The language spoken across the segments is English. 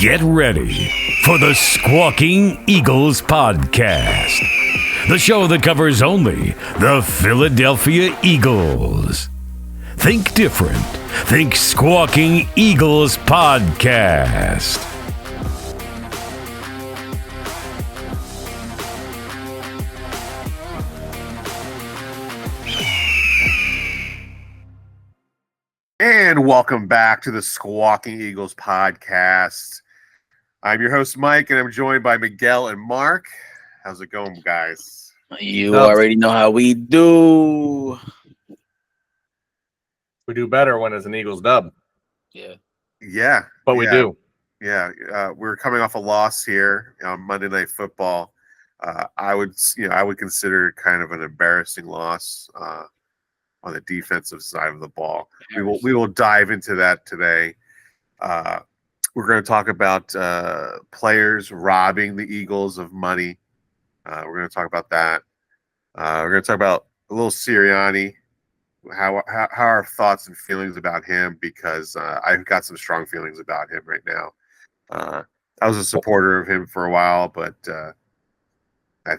Get ready for the Squawking Eagles Podcast, the show that covers only the Philadelphia Eagles. Think different. Think Squawking Eagles Podcast. And welcome back to the Squawking Eagles Podcast. I'm your host, Mike, and I'm joined by Miguel and Mark. How's it going, guys? You already know how we do. We do better when it's an Eagles dub. Yeah. But we do. Yeah. We're coming off a loss here on Monday Night Football. I would consider it kind of an embarrassing loss on the defensive side of the ball. We will dive into that today. We're going to talk about players robbing the Eagles of money. We're going to talk about that. We're going to talk about a little Sirianni, how our thoughts and feelings about him, because I've got some strong feelings about him right now. I was a supporter of him for a while, but that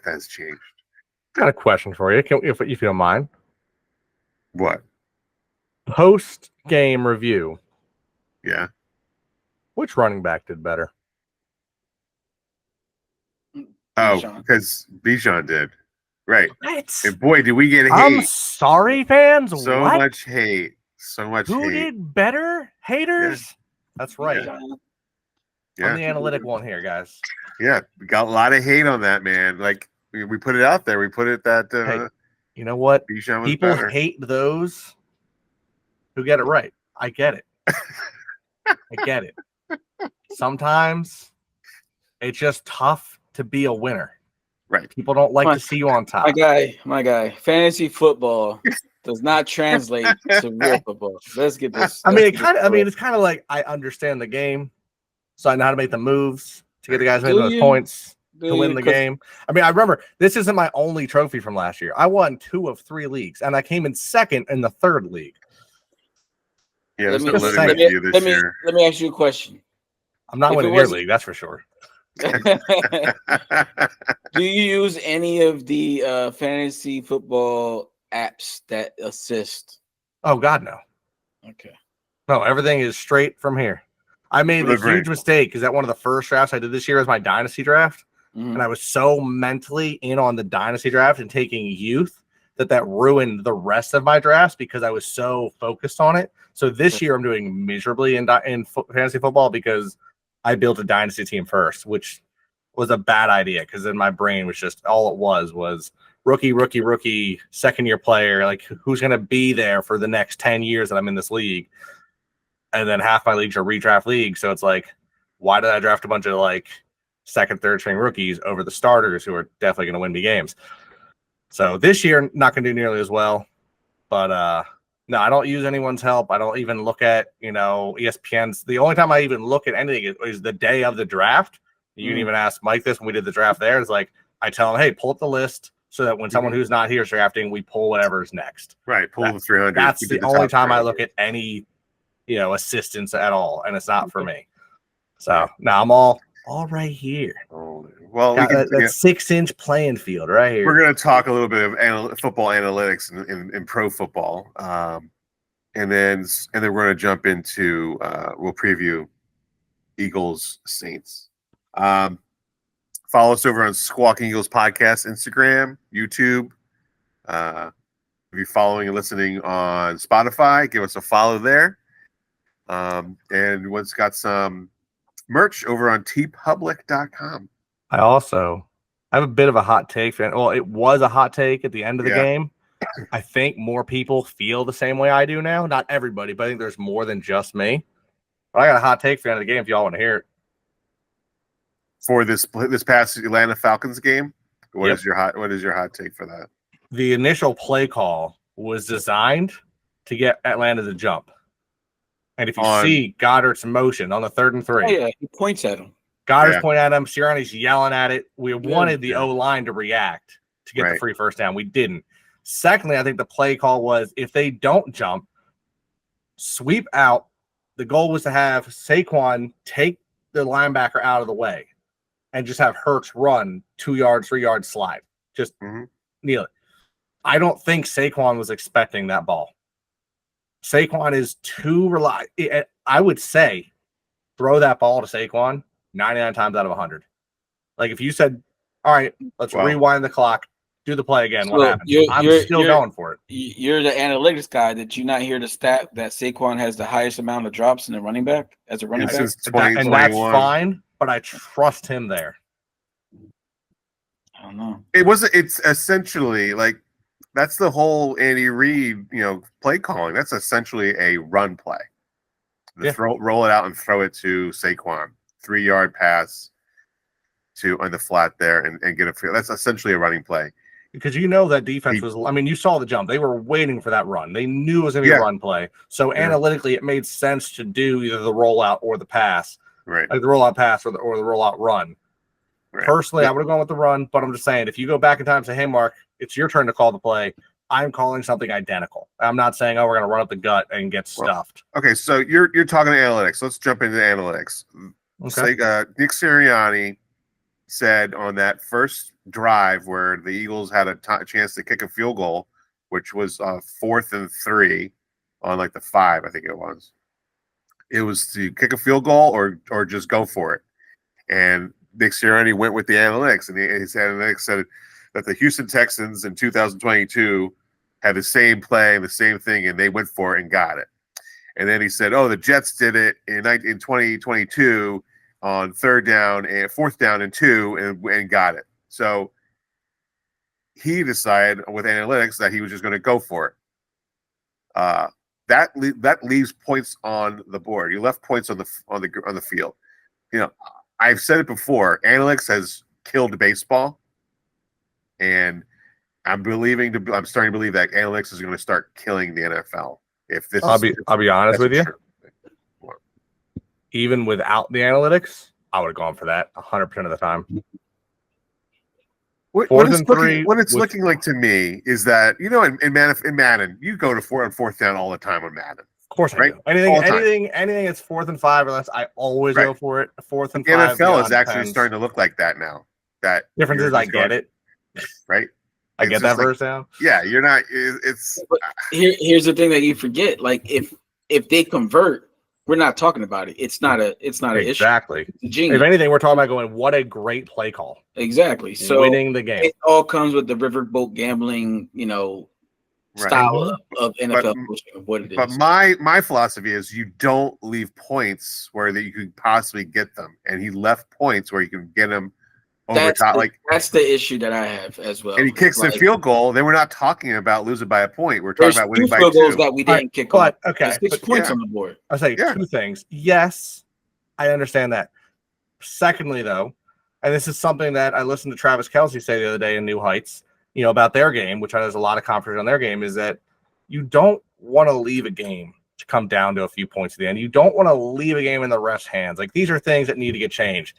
has changed. Got a question for you, if you don't mind. What? Post-game review. Yeah. Which running back did better? Oh, because Bijan did. Right. What? And boy, did we get hate. I'm sorry, fans. So what? much hate. So much Who hate. did better? Haters? Yeah. That's right. Yeah. I'm the analytic one here, guys. Yeah. We got a lot of hate on that, man. Like, we put it out there. We put it that hey, you know what? Bijan was people better. Hate those who get it right. I get it. I get it. Sometimes it's just tough to be a winner. Right. People don't like to see you on top. My guy. Fantasy football does not translate to real football. Let's get this. It's kind of like I understand the game, so I know how to make the moves to get the guys making those points to win the game. I mean, I remember this isn't my only trophy from last year. I won 2 of 3 leagues, and I came in second in the 3rd league. Yeah, let me ask you a question. I'm not winning your league, that's for sure. Do you use any of the fantasy football apps that assist? Oh, God, no. Okay. No, everything is straight from here. I made a huge mistake because that one of the first drafts I did this year was my dynasty draft. Mm-hmm. And I was so mentally in on the dynasty draft and taking youth that ruined the rest of my drafts because I was so focused on it. So this year I'm doing miserably in fantasy football because I built a dynasty team first, which was a bad idea because in my brain was just all it was rookie, second-year player. Like, who's going to be there for the next 10 years that I'm in this league? And then half my leagues are redraft leagues. So it's like, why did I draft a bunch of like second, third string rookies over the starters who are definitely going to win me games? So this year, not going to do nearly as well. But no, I don't use anyone's help. I don't even look at, ESPN's. The only time I even look at anything is the day of the draft. You can even ask Mike this when we did the draft there. It's like, I tell him, hey, pull up the list so that when someone who's not here is drafting, we pull whatever's next. Right, pull the 300. That's the only time I look at any, assistance at all, and it's not for me. So now I'm all right here. Oh, well, that 6-inch playing field right here. We're going to talk a little bit of football analytics in pro football, and then we're going to jump into we'll preview Eagles Saints. Follow us over on Squawking Eagles Podcast, Instagram, YouTube. If you're following and listening on Spotify, give us a follow there. And once got some merch over on tpublic.com. I have a bit of a hot take. Well, it was a hot take at the end of the game. I think more people feel the same way I do now. Not everybody, but I think there's more than just me. But I got a hot take for the end of the game if y'all want to hear it. For this past Atlanta Falcons game, what is your hot take for that? The initial play call was designed to get Atlanta to jump. And if you see Goddard's motion on the 3rd and 3, he points at him. Goddard's pointing at him. Sirianni's yelling at it. We wanted the O-line to react to get the free first down. We didn't. Secondly, I think the play call was if they don't jump, sweep out. The goal was to have Saquon take the linebacker out of the way and just have Hurts run 2 yards, 3 yards slide. Just kneel it. I don't think Saquon was expecting that ball. Saquon is too reliable. I would say throw that ball to Saquon 99 times out of 100. Like if you said, all right, let's rewind the clock, do the play again. So what happens? I'm still going for it. You're the analytics guy. Did you not hear the stat that Saquon has the highest amount of drops in the running back as a running back? And that's fine, but I trust him there. I don't know. It's essentially like that's the whole Andy Reid, play calling. That's essentially a run play. Roll it out and throw it to Saquon. 3-yard pass on the flat there and get a field. That's essentially a running play. Because that defense was, you saw the jump. They were waiting for that run. They knew it was going to be a run play. So analytically, it made sense to do either the rollout or the pass. Right. Like the rollout pass or the rollout run. Right. Personally, I would have gone with the run, but I'm just saying, if you go back in time and say, hey, Mark, it's your turn to call the play, I'm calling something identical. I'm not saying, we're going to run up the gut and get stuffed. Okay, so you're talking analytics. Let's jump into analytics. Okay. So, Nick Sirianni said on that first drive where the Eagles had a chance to kick a field goal, which was 4th and 3 on like the 5, I think it was. It was to kick a field goal or just go for it. And Nick Sirianni went with the analytics, and his analytics said that the Houston Texans in 2022 had the same play and the same thing, and they went for it and got it. And then he said, the Jets did it in 2022 on 4th down and 2 and got it. So he decided with analytics that he was just going to go for it. That leaves points on the board. You left points on the field. I've said it before. Analytics has killed baseball, and I'm starting to believe that analytics is going to start killing the NFL. I'll be honest with you. Even without the analytics, I would have gone for that 100% of the time. What it's looking like to me is that in Madden, you go to 4th down all the time on Madden. Of course, right? I do. Anything that's 4th and 5 or less, I always go for it. 4th and 5. The NFL is actually starting to look like that now. That difference is I get it, right? I get that verse down. Yeah, you're not. It's here's the thing that you forget. Like if they convert, we're not talking about it. It's not an issue. Exactly. If anything, we're talking about going, what a great play call. Exactly. So winning the game. It all comes with the riverboat gambling, style of NFL coaching of what it is. But my philosophy is you don't leave points where that you could possibly get them, and he left points where you can get them over top. That's the issue that I have as well. And he kicks the field goal. Then we're not talking about losing by a point. We're talking about winning by 2 field goals that we didn't kick off. Okay, 6 points on the board. I'll say 2 things. Yes, I understand that. Secondly, though, and this is something that I listened to Travis Kelce say the other day in New Heights, about their game, which has a lot of confidence on their game, is that you don't want to leave a game to come down to a few points at the end. You don't want to leave a game in the ref's hands. Like, these are things that need to get changed.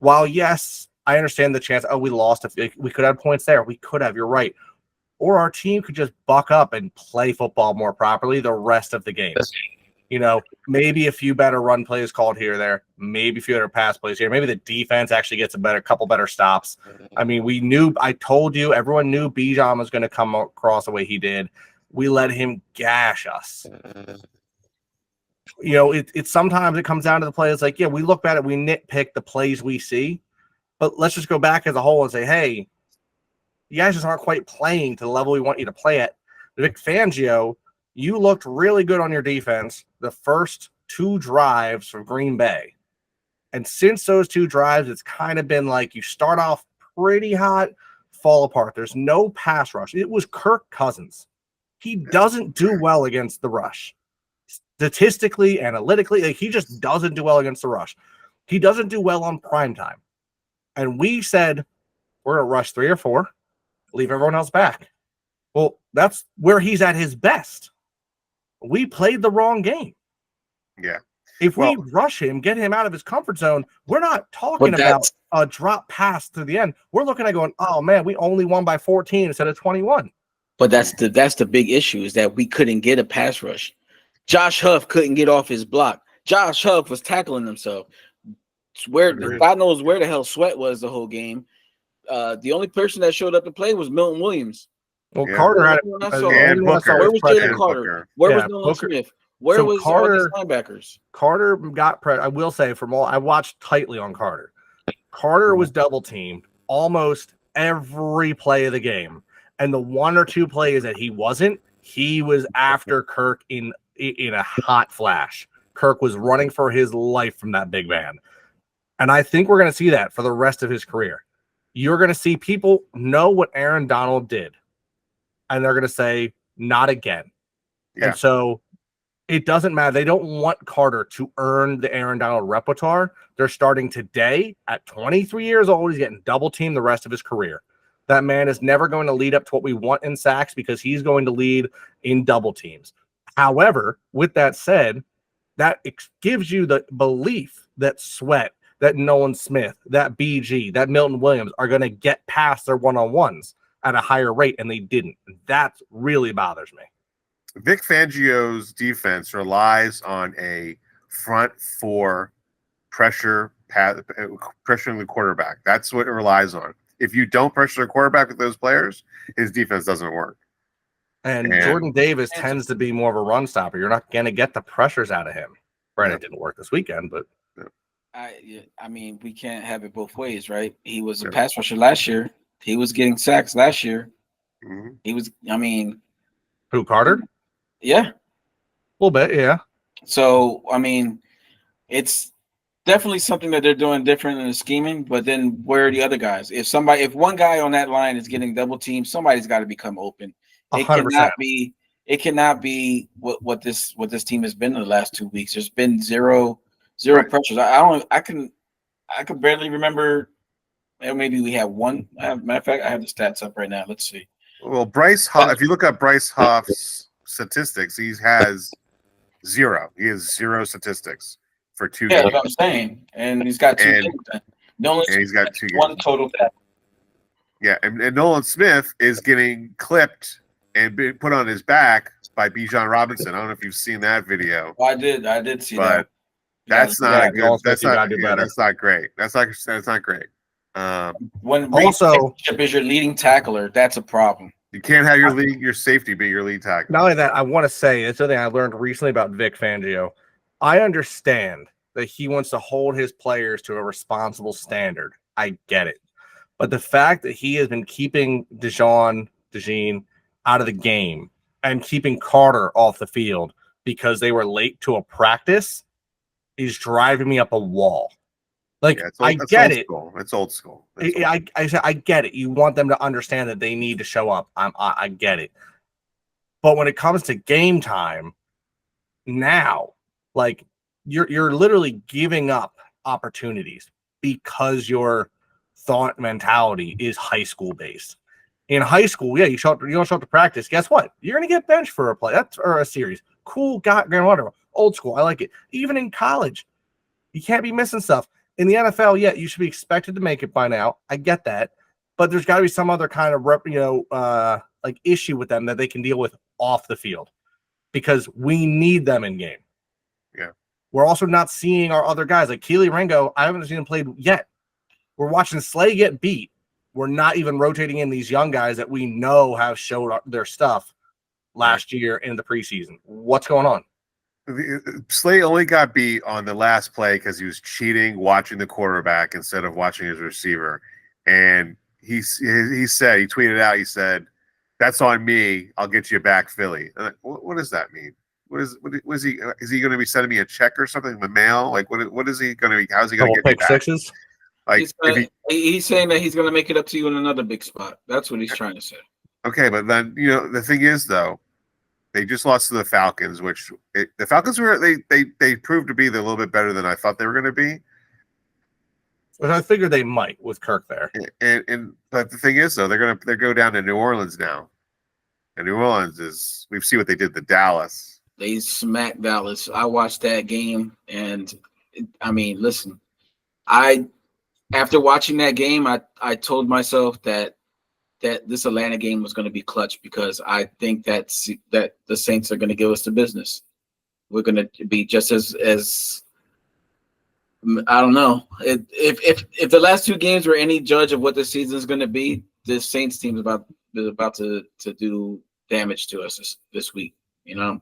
While, yes, I understand the chance, we lost. We could have points there. We could have, you're right. Or our team could just buck up and play football more properly the rest of the game. Maybe a few better run plays called here or there. Maybe a few better pass plays here. Maybe the defense actually gets a couple better stops. I told you, everyone knew Bijan was going to come across the way he did. We let him gash us. It's sometimes it comes down to the play. It's like, we look at it, we nitpick the plays we see. But let's just go back as a whole and say, hey, you guys just aren't quite playing to the level we want you to play at. Vic Fangio, you looked really good on your defense the first 2 drives for Green Bay. And since those 2 drives, it's kind of been like you start off pretty hot, fall apart. There's no pass rush. It was Kirk Cousins. He doesn't do well against the rush. Statistically, analytically, he just doesn't do well against the rush. He doesn't do well on primetime. And we said, we're going to rush 3 or 4, leave everyone else back. Well, that's where he's at his best. We played the wrong game. Yeah. If we rush him, get him out of his comfort zone, we're not talking about a drop pass to the end. We're looking at going, oh, man, we only won by 14 instead of 21. But that's the big issue is that we couldn't get a pass rush. Josh Huff couldn't get off his block. Josh Huff was tackling himself. God knows where the hell Sweat was the whole game. The only person that showed up to play was Milton Williams. Well, Carter had and Booker. Where was Jalen Carter? Where was Nolan Smith? Where was all these linebackers? Carter got I will say I watched tightly on Carter. Carter was double teamed almost every play of the game. And the one or two plays that he wasn't, he was after Kirk in a hot flash. Kirk was running for his life from that big man. And I think we're going to see that for the rest of his career. You're going to see people know what Aaron Donald did. And they're going to say, not again. Yeah. And so it doesn't matter. They don't want Carter to earn the Aaron Donald repertoire. They're starting today at 23 years old. He's getting double teamed the rest of his career. That man is never going to lead up to what we want in sacks because he's going to lead in double teams. However, with that said, that gives you the belief that Sweat, that Nolan Smith, that BG, that Milton Williams are going to get past their one-on-ones at a higher rate, and they didn't. That really bothers me. Vic Fangio's defense relies on a front four pressuring the quarterback. That's what it relies on. If you don't pressure the quarterback with those players, his defense doesn't work. And Jordan Davis tends to be more of a run stopper. You're not going to get the pressures out of him. Right, it didn't work this weekend, but I mean, we can't have it both ways, right? He was a pass rusher last year. He was getting sacks last year. Mm-hmm. He was. I mean, who, Carter? Yeah, a little bit. Yeah. So I mean, it's definitely something that they're doing different in the scheming, but then where are the other guys? If one guy on that line is getting double teamed, somebody's got to become open. 100%. It cannot be what this team has been in the last 2 weeks. There's been zero pressures. I can barely remember. Maybe we have one. Matter of fact, I have the stats up right now. Let's see. Well, Bryce Huff, if you look at Bryce Huff's statistics, he has zero. He has zero statistics for 2 games. Yeah, that's what I'm saying. And he's got two games. He's got 2 games. One total. Yeah, and Nolan Smith is getting clipped and being put on his back by Bijan Robinson. I don't know if you've seen that video. I did see that. That's not good. That's not great. That's not great. When relationship is your leading tackler, that's a problem. You can't have your safety be your lead tackler. Not only that, I want to say it's something I learned recently about Vic Fangio. I understand that he wants to hold his players to a responsible standard. I get it. But the fact that he has been keeping DeJean out of the game and keeping Carter off the field because they were late to a practice is driving me up a wall. Like, I get it. It's old school. I get it. You want them to understand that they need to show up. I get it. But when it comes to game time, now, like, you're literally giving up opportunities because your thought mentality is high school based. In high school, you don't show up to practice. Guess what? You're gonna get benched for a play. Or a series. Cool, grandmother. Old school. I like it. Even in college, you can't be missing stuff. In the NFL, you should be expected to make it by now. I get that, but there's got to be some other kind of like issue with them that they can deal with off the field, because we need them in game. Yeah, we're also not seeing our other guys like Keely Ringo. I haven't seen him played yet. We're watching Slay get beat. We're not even rotating in these young guys that we know have showed their stuff last year in the preseason. What's going on? Slay only got beat on the last play because he was cheating, watching the quarterback instead of watching his receiver. And he tweeted out, he said, "That's on me. I'll get you back, Philly." Like, what does that mean? Is he going to be sending me a check or something in the mail? Like, what is he going to be? How's he going to get me back? Sixes? Like, he's saying that he's going to make it up to you in another big spot. That's what he's trying to say. Okay, but then the thing is though, they just lost to the Falcons, which the Falcons they proved to be a little bit better than I thought they were going to be. But I figured they might with Kirk there. But the thing is though, they go down to New Orleans now, and New Orleans we've seen what they did to Dallas. They smacked Dallas. I watched that game, and I mean, listen, after watching that game, I told myself that this Atlanta game was going to be clutch, because I think that the Saints are going to give us the business. We're going to be just as I don't know. If the last two games were any judge of what the season is going to be, this Saints team is about to do damage to us this week. You know.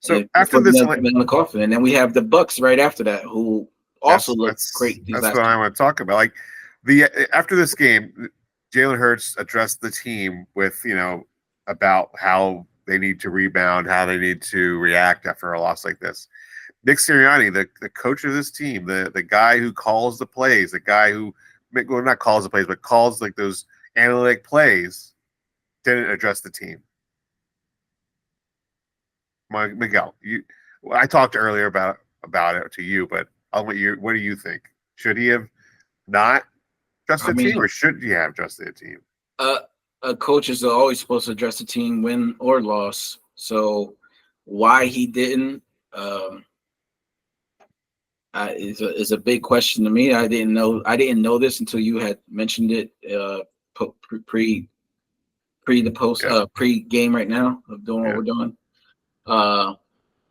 So after this, in the coffin, and then we have the Bucks right after that, who also look great. That's what I want to talk about. Like after this game, Jalen Hurts addressed the team with about how they need to rebound, how they need to react after a loss like this. Nick Sirianni, the coach of this team, the guy who calls the plays, the guy who not calls the plays, but calls like those analytic plays, didn't address the team. Miguel, I talked earlier about it to you, but I'll let you. What do you think? Should he have not addressed the team, or should he have addressed the team? A coach is always supposed to address the team, win or loss. So why he didn't is a big question to me. I didn't know this until you had mentioned it pre the post pre game right now of doing what we're doing.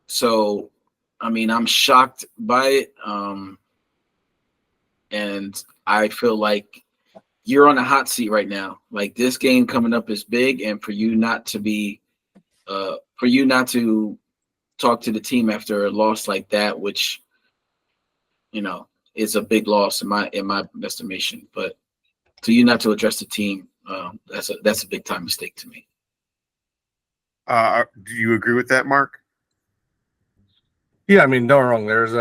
So I mean, I'm shocked by it. And I feel like you're on a hot seat right now. Like, this game coming up is big, and for you not to talk to the team after a loss like that, which is a big loss in my estimation. But to you not to address the team, that's a big time mistake to me. Do you agree with that, Mark? Yeah, I mean, don't get me wrong. There's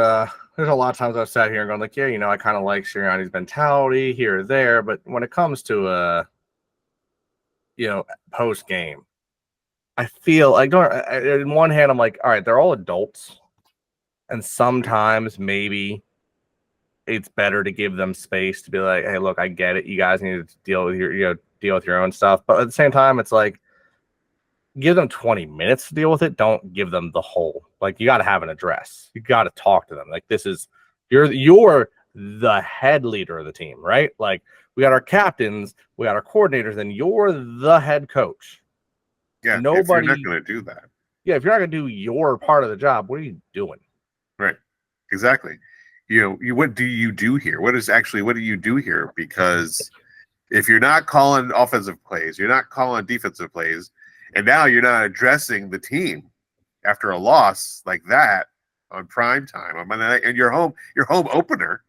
a lot of times I've sat here and gone like, yeah, I kind of like Sirianni's mentality here or there, but when it comes to post game, I feel like in one hand I'm like, all right, they're all adults, and sometimes maybe it's better to give them space to be like, hey, look, I get it, you guys need to deal with your own stuff, but at the same time, it's like, give them 20 minutes to deal with it. Don't give them the whole. Like, you got to have an address. You got to talk to them. Like, this is you're the head leader of the team, right? Like, we got our captains, we got our coordinators, and you're the head coach. Yeah, nobody. If you're not going to do that. Yeah, if you're not going to do your part of the job, what are you doing? Right. Exactly. What do you do here? What do you do here? Because if you're not calling offensive plays, you're not calling defensive plays. And now you're not addressing the team after a loss like that on prime time on Monday night, and your home opener.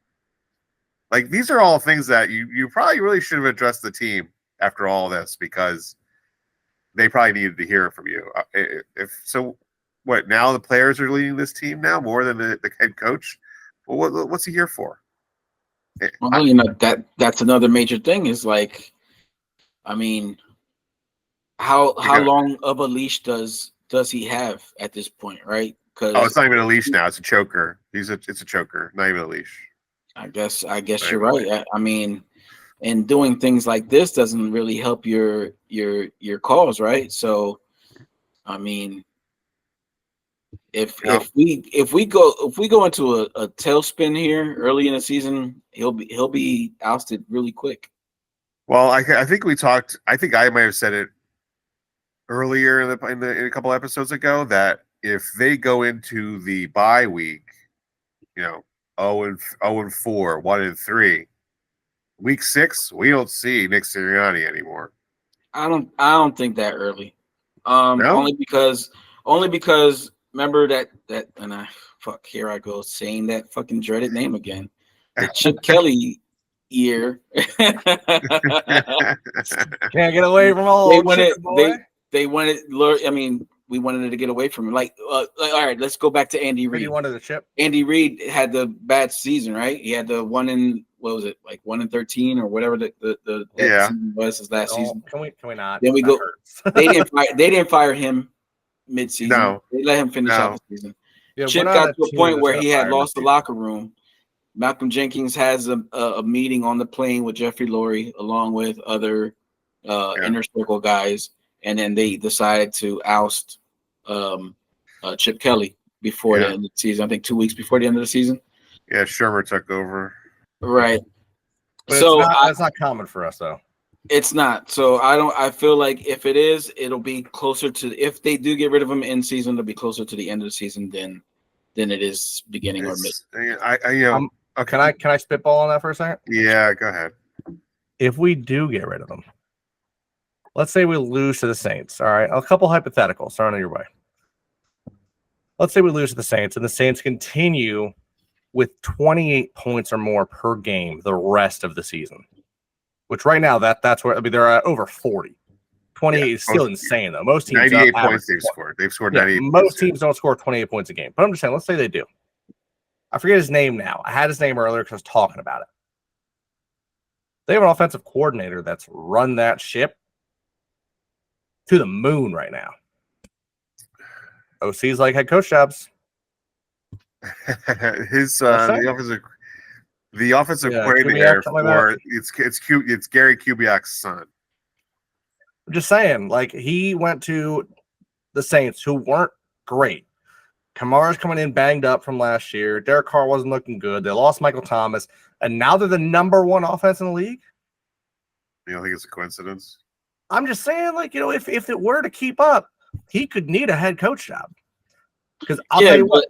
Like, these are all things that you probably really should have addressed the team after all this, because they probably needed to hear it from you. If so, what, now the players are leading this team now more than the head coach? Well, what's he here for? Well, that's another major thing. Is like, I mean, how long of a leash does he have at this point, right? Because it's not even a leash now; it's a choker. It's a choker, not even a leash. I guess you're right. I mean, and doing things like this doesn't really help your cause, right? So, I mean, if we go into a tailspin here early in the season, he'll be ousted really quick. Well, I think we talked. I think I might have said it earlier in a couple episodes ago that if they go into the bye week, 0-4, 1-3, week 6, we don't see Nick Sirianni anymore. I don't think that early. No? Only because remember that and here I go saying that fucking dreaded name again. The Chip Kelly year. Can't get away from all They wanted. I mean, we wanted to get away from him. Like, all right, let's go back to Andy Reid. He wanted the chip. Andy Reid had the bad season, right? He had the 1-13 or whatever the season was his last season. Can we not? Then we go. They didn't fire him mid-season. No, they let him finish out the season. Yeah, Chip got to a point where he had lost the locker room. Malcolm Jenkins has a meeting on the plane with Jeffrey Lurie along with other inner circle guys. And then they decided to oust Chip Kelly before the end of the season. I think 2 weeks before the end of the season. Yeah, Shermer took over. Right. But so that's not common for us, though. It's not. So I feel like if it is, it'll be closer to, if they do get rid of him in season, it'll be closer to the end of the season than it is beginning or mid. Okay. Can I spitball on that for a second? Yeah, go ahead. If we do get rid of them, let's say we lose to the Saints. All right, a couple hypotheticals thrown in your way. Let's say we lose to the Saints, and the Saints continue with 28 points or more per game the rest of the season. Which right now that's where they're at over 40. 28 is still insane though. Most teams 98 points they've scored. They've scored 98. Most teams don't score 28 points a game. But I'm just saying, let's say they do. I forget his name now. I had his name earlier because I was talking about it. They have an offensive coordinator that's run that ship to the moon right now. OC's like head coach jobs. His the offensive coordinator for it's Gary Kubiak's son. I'm just saying, like, he went to the Saints, who weren't great. Kamara's coming in banged up from last year. Derek Carr wasn't looking good. They lost Michael Thomas, and now they're the number one offense in the league. You don't think it's a coincidence? I'm just saying, like, you know, if it were to keep up, he could need a head coach job. Because I'll tell you what.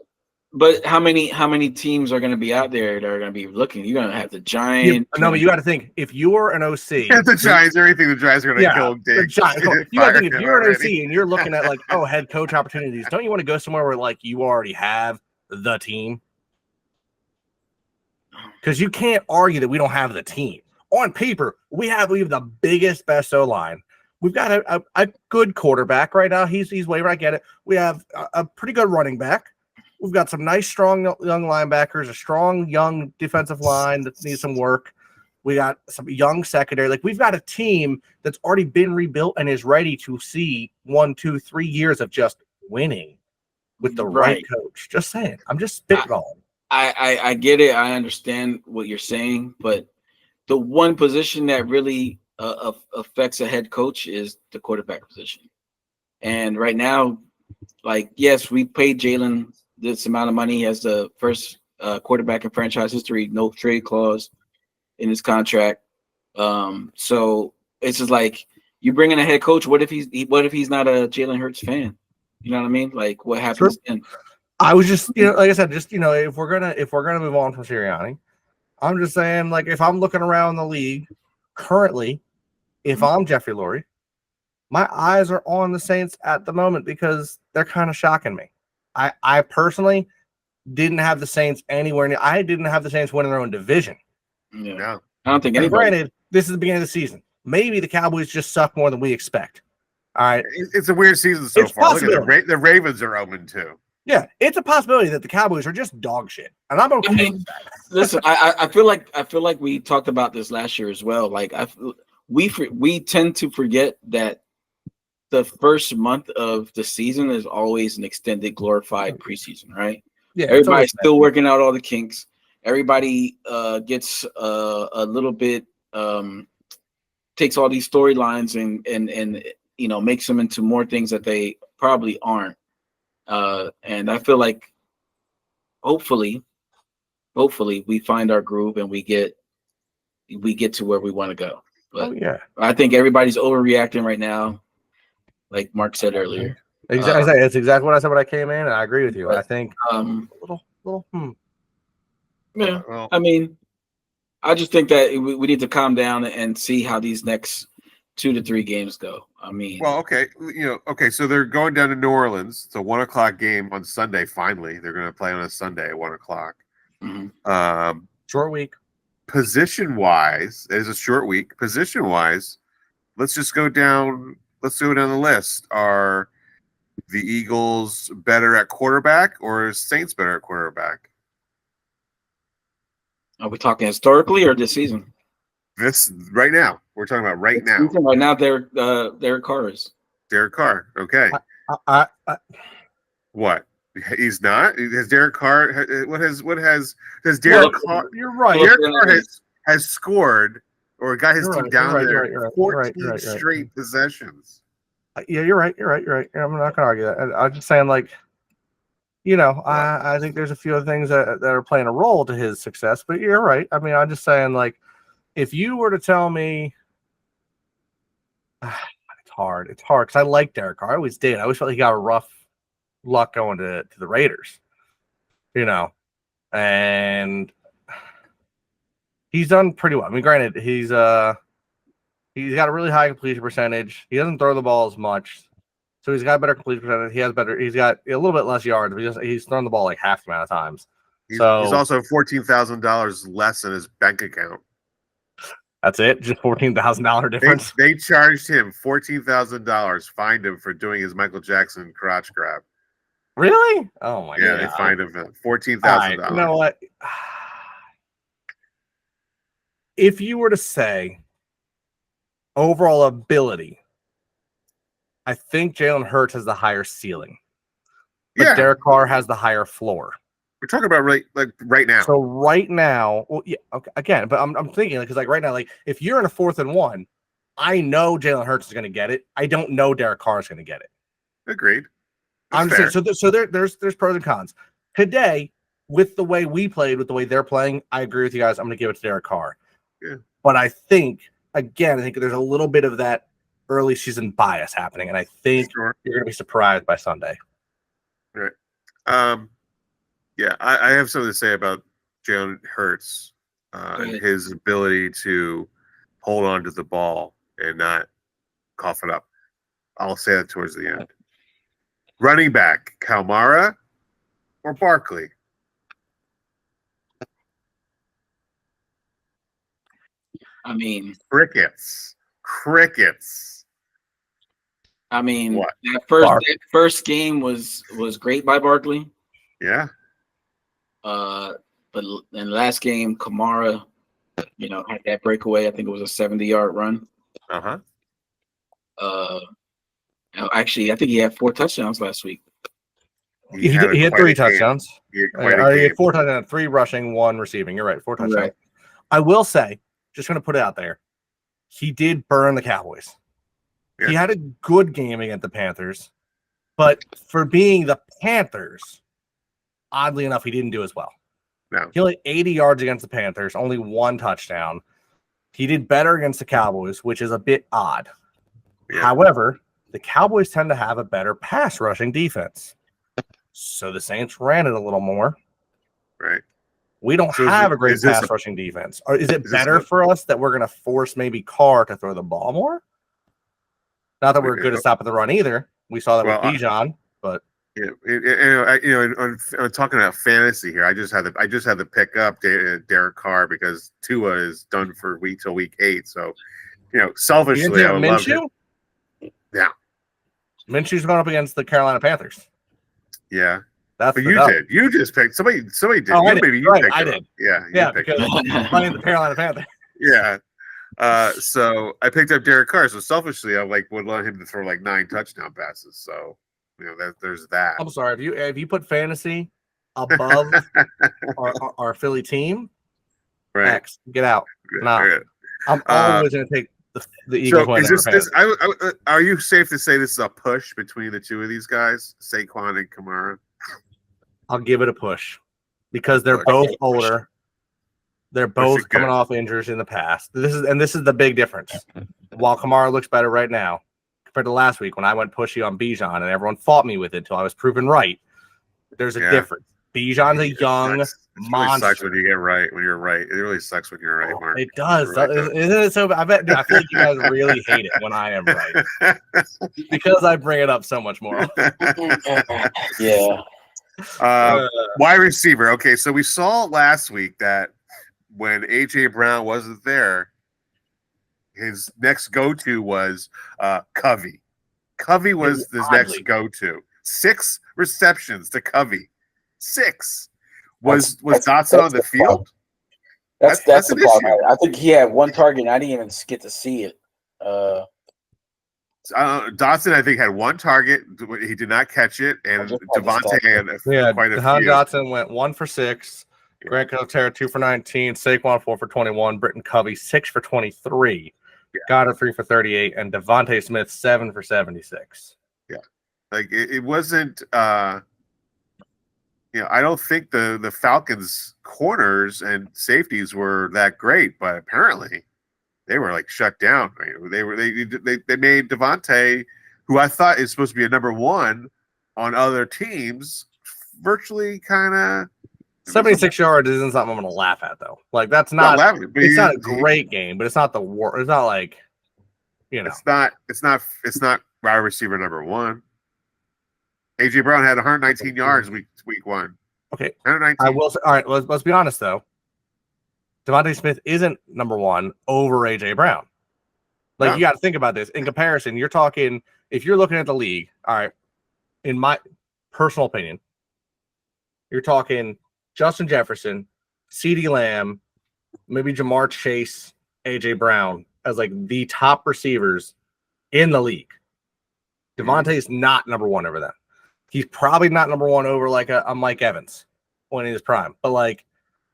But how many teams are going to be out there that are going to be looking? You're going to have the Giants. No, but you got to think, if you're an OC, the Giants, everything the Giants are going to kill Diggs. You got to think, if you're an OC and you're looking at like, oh, head coach opportunities, don't you want to go somewhere where like you already have the team? Because you can't argue that we don't have the team. On paper, we have the biggest, best O-line. We've got a good quarterback right now. He's waiver. I get it. We have a pretty good running back. We've got some nice, strong young linebackers, a strong young defensive line that needs some work. We got some young secondary. Like, we've got a team that's already been rebuilt and is ready to see 1, 2, 3 years of just winning with the right coach. Just saying. I'm just spitballing. I get it. I understand what you're saying, but the one position that really affects a head coach is the quarterback position. And right now, like, yes, we paid Jalen this amount of money as the first quarterback in franchise history, no trade clause in his contract. So it's just like, you bring in a head coach. What if he's not a Jalen Hurts fan? You know what I mean? Like, what happens then? I was just, like I said, just, if we're gonna move on from Sirianni, I'm just saying, like, if I'm looking around the league currently, if I'm Jeffrey Lurie, my eyes are on the Saints at the moment because they're kind of shocking me. I personally didn't have the Saints anywhere near. I didn't have the Saints winning their own division. Yeah. I don't think anybody. Granted, this is the beginning of the season. Maybe the Cowboys just suck more than we expect. All right. It's a weird season so far. Look at the Ravens are 0-2. Yeah, it's a possibility that the Cowboys are just dog shit, and I'm okay with that. Listen, I feel like we talked about this last year as well. Like, we tend to forget that the first month of the season is always an extended, glorified preseason, right? Yeah, everybody's still working out all the kinks. Everybody gets a little bit, takes all these storylines and makes them into more things that they probably aren't. And I feel like hopefully we find our groove and we get to where we want to go. But I think everybody's overreacting right now. Like Mark said earlier. Exactly. That's exactly what I said when I came in, and I agree with you. I think Yeah. Well, I mean, I just think that we need to calm down and see how these next 2 to 3 games go. I mean, well, okay. So they're going down to New Orleans. It's a 1:00 game on Sunday. Finally, they're going to play on a Sunday at 1:00. Mm-hmm. Short week. Position wise, it is a short week. Position wise, let's go down the list. Are the Eagles better at quarterback, or is Saints better at quarterback? Are we talking historically or this season? This right now. We're talking about right now. Right now, Derek Carr is. Derek Carr. Okay. What? He's not. Has Derek Carr? Has Derek Carr? You're right. Derek Carr has scored or got his team down there 14 straight possessions. Yeah, you're right. I'm not gonna argue that. I'm just saying, like, I think there's a few other things that are playing a role to his success. But you're right. I mean, I'm just saying, like, if you were to tell me, it's hard because I like Derek Carr. I always did. I always felt he got a rough luck going to the Raiders, and He's done pretty well. I mean, granted, he's got a really high completion percentage. He doesn't throw the ball as much, so he's got a better completion percentage. He's got a little bit less yards, but he's thrown the ball like half the amount of times. He's also $14,000 less in his bank account. That's it? Just $14,000 difference? They charged him $14,000, fined him for doing his Michael Jackson crotch grab. Really? Oh, my God. Yeah, they fined him $14,000. Right, you know what? If you were to say overall ability, I think Jalen Hurts has the higher ceiling. But Derek Carr has the higher floor. We're talking about right now. So right now, well, yeah, okay, again, but I'm thinking because right now, if you're in a 4th and 1, I know Jalen Hurts is going to get it. I don't know Derek Carr is going to get it. Agreed. I'm saying so there's pros and cons. Today, with the way we played, with the way they're playing, I agree with you guys. I'm going to give it to Derek Carr. Yeah. But I think there's a little bit of that early season bias happening, and I think you're going to be surprised by Sunday. Right. Yeah, I have something to say about Jalen Hurts and his ability to hold on to the ball and not cough it up. I'll say that towards the end. Running back, Kamara or Barkley? I mean, crickets. I mean, what? that first game was great by Barkley. Yeah. But in the last game, Kamara, had that breakaway. I think it was a 70-yard run. Actually, I think he had 4 touchdowns last week. He had 3 touchdowns. He had 4 touchdowns, 3 rushing, 1 receiving. You're right, 4 touchdowns. Right. I will say, just going to put it out there, he did burn the Cowboys. Yeah. He had a good game against the Panthers, but for being the Panthers, oddly enough, he didn't do as well. No. He only had 80 yards against the Panthers, only 1 touchdown. He did better against the Cowboys, which is a bit odd. Yeah. However, the Cowboys tend to have a better pass rushing defense. So the Saints ran it a little more. Right. We don't have a great pass rushing defense. Is it better for us that we're going to force maybe Carr to throw the ball more? Not that we're good at stopping the run either. We saw that with Bijan, but I'm talking about fantasy here. I just had to pick up Derek Carr because Tua is done for till week 8. So, selfishly, I would love to. Yeah, Minshew's going up against the Carolina Panthers. Yeah. But you did. You just picked somebody did. Oh, maybe you picked. I did. Yeah, because he's playing the Carolina Panthers. Yeah. So I picked up Derek Carr. So selfishly, I would want him to throw 9 touchdown passes. So there's that. I'm sorry if you put fantasy above our Philly team, right? X, get out. No, I'm always going to take the Eagles. So is this? Are you safe to say this is a push between the two of these guys, Saquon and Kamara? I'll give it a push because they're both older. They're both coming off injuries in the past. This is the big difference. While Kamara looks better right now compared to last week when I went pushy on Bijan and everyone fought me with it until I was proven right, there's a difference. Bijan's a young monster. It sucks when you get right. When you're right, it really sucks when you're right, Mark. It does. Isn't it so? I feel like you guys really hate it when I am right because I bring it up so much more. Yeah. Wide receiver. Okay, so we saw last week that when AJ Brown wasn't there, his next go-to was Covey. Covey was his next go-to. 6 receptions to Covey. 6. Was Dotson on the field? That's the problem. I think he had 1 target and I didn't even get to see it. Dotson, I think, had 1 target. He did not catch it, and Devontae had quite a few. Dotson went 1 for 6. Yeah. Grant Calcaterra 2 for 19. Saquon 4 for 21. Britton Covey 6 for 23. Yeah. Goddard 3 for 38, and Devontae Smith 7 for 76. Yeah, it wasn't. I don't think the Falcons' corners and safeties were that great, but apparently they were shut down. They made Devontae, who I thought is supposed to be a number 1 on other teams, virtually kind of 76 yards isn't something I'm going to laugh at, though. Like, that's not it's not a great game, but it's not the worst. It's not like, It's not wide receiver number one. AJ Brown had 119 yards week one. Okay. 119. I will say, all right, let's be honest, though. Devontae Smith isn't number one over AJ Brown. Like, you got to think about this. In comparison, you're talking, if you're looking at the league, all right, in my personal opinion, you're talking Justin Jefferson, CeeDee Lamb, maybe Jamar Chase, AJ Brown as like the top receivers in the league. Devontae is not number one over them. He's probably not number one over like a Mike Evans when in his prime. But like,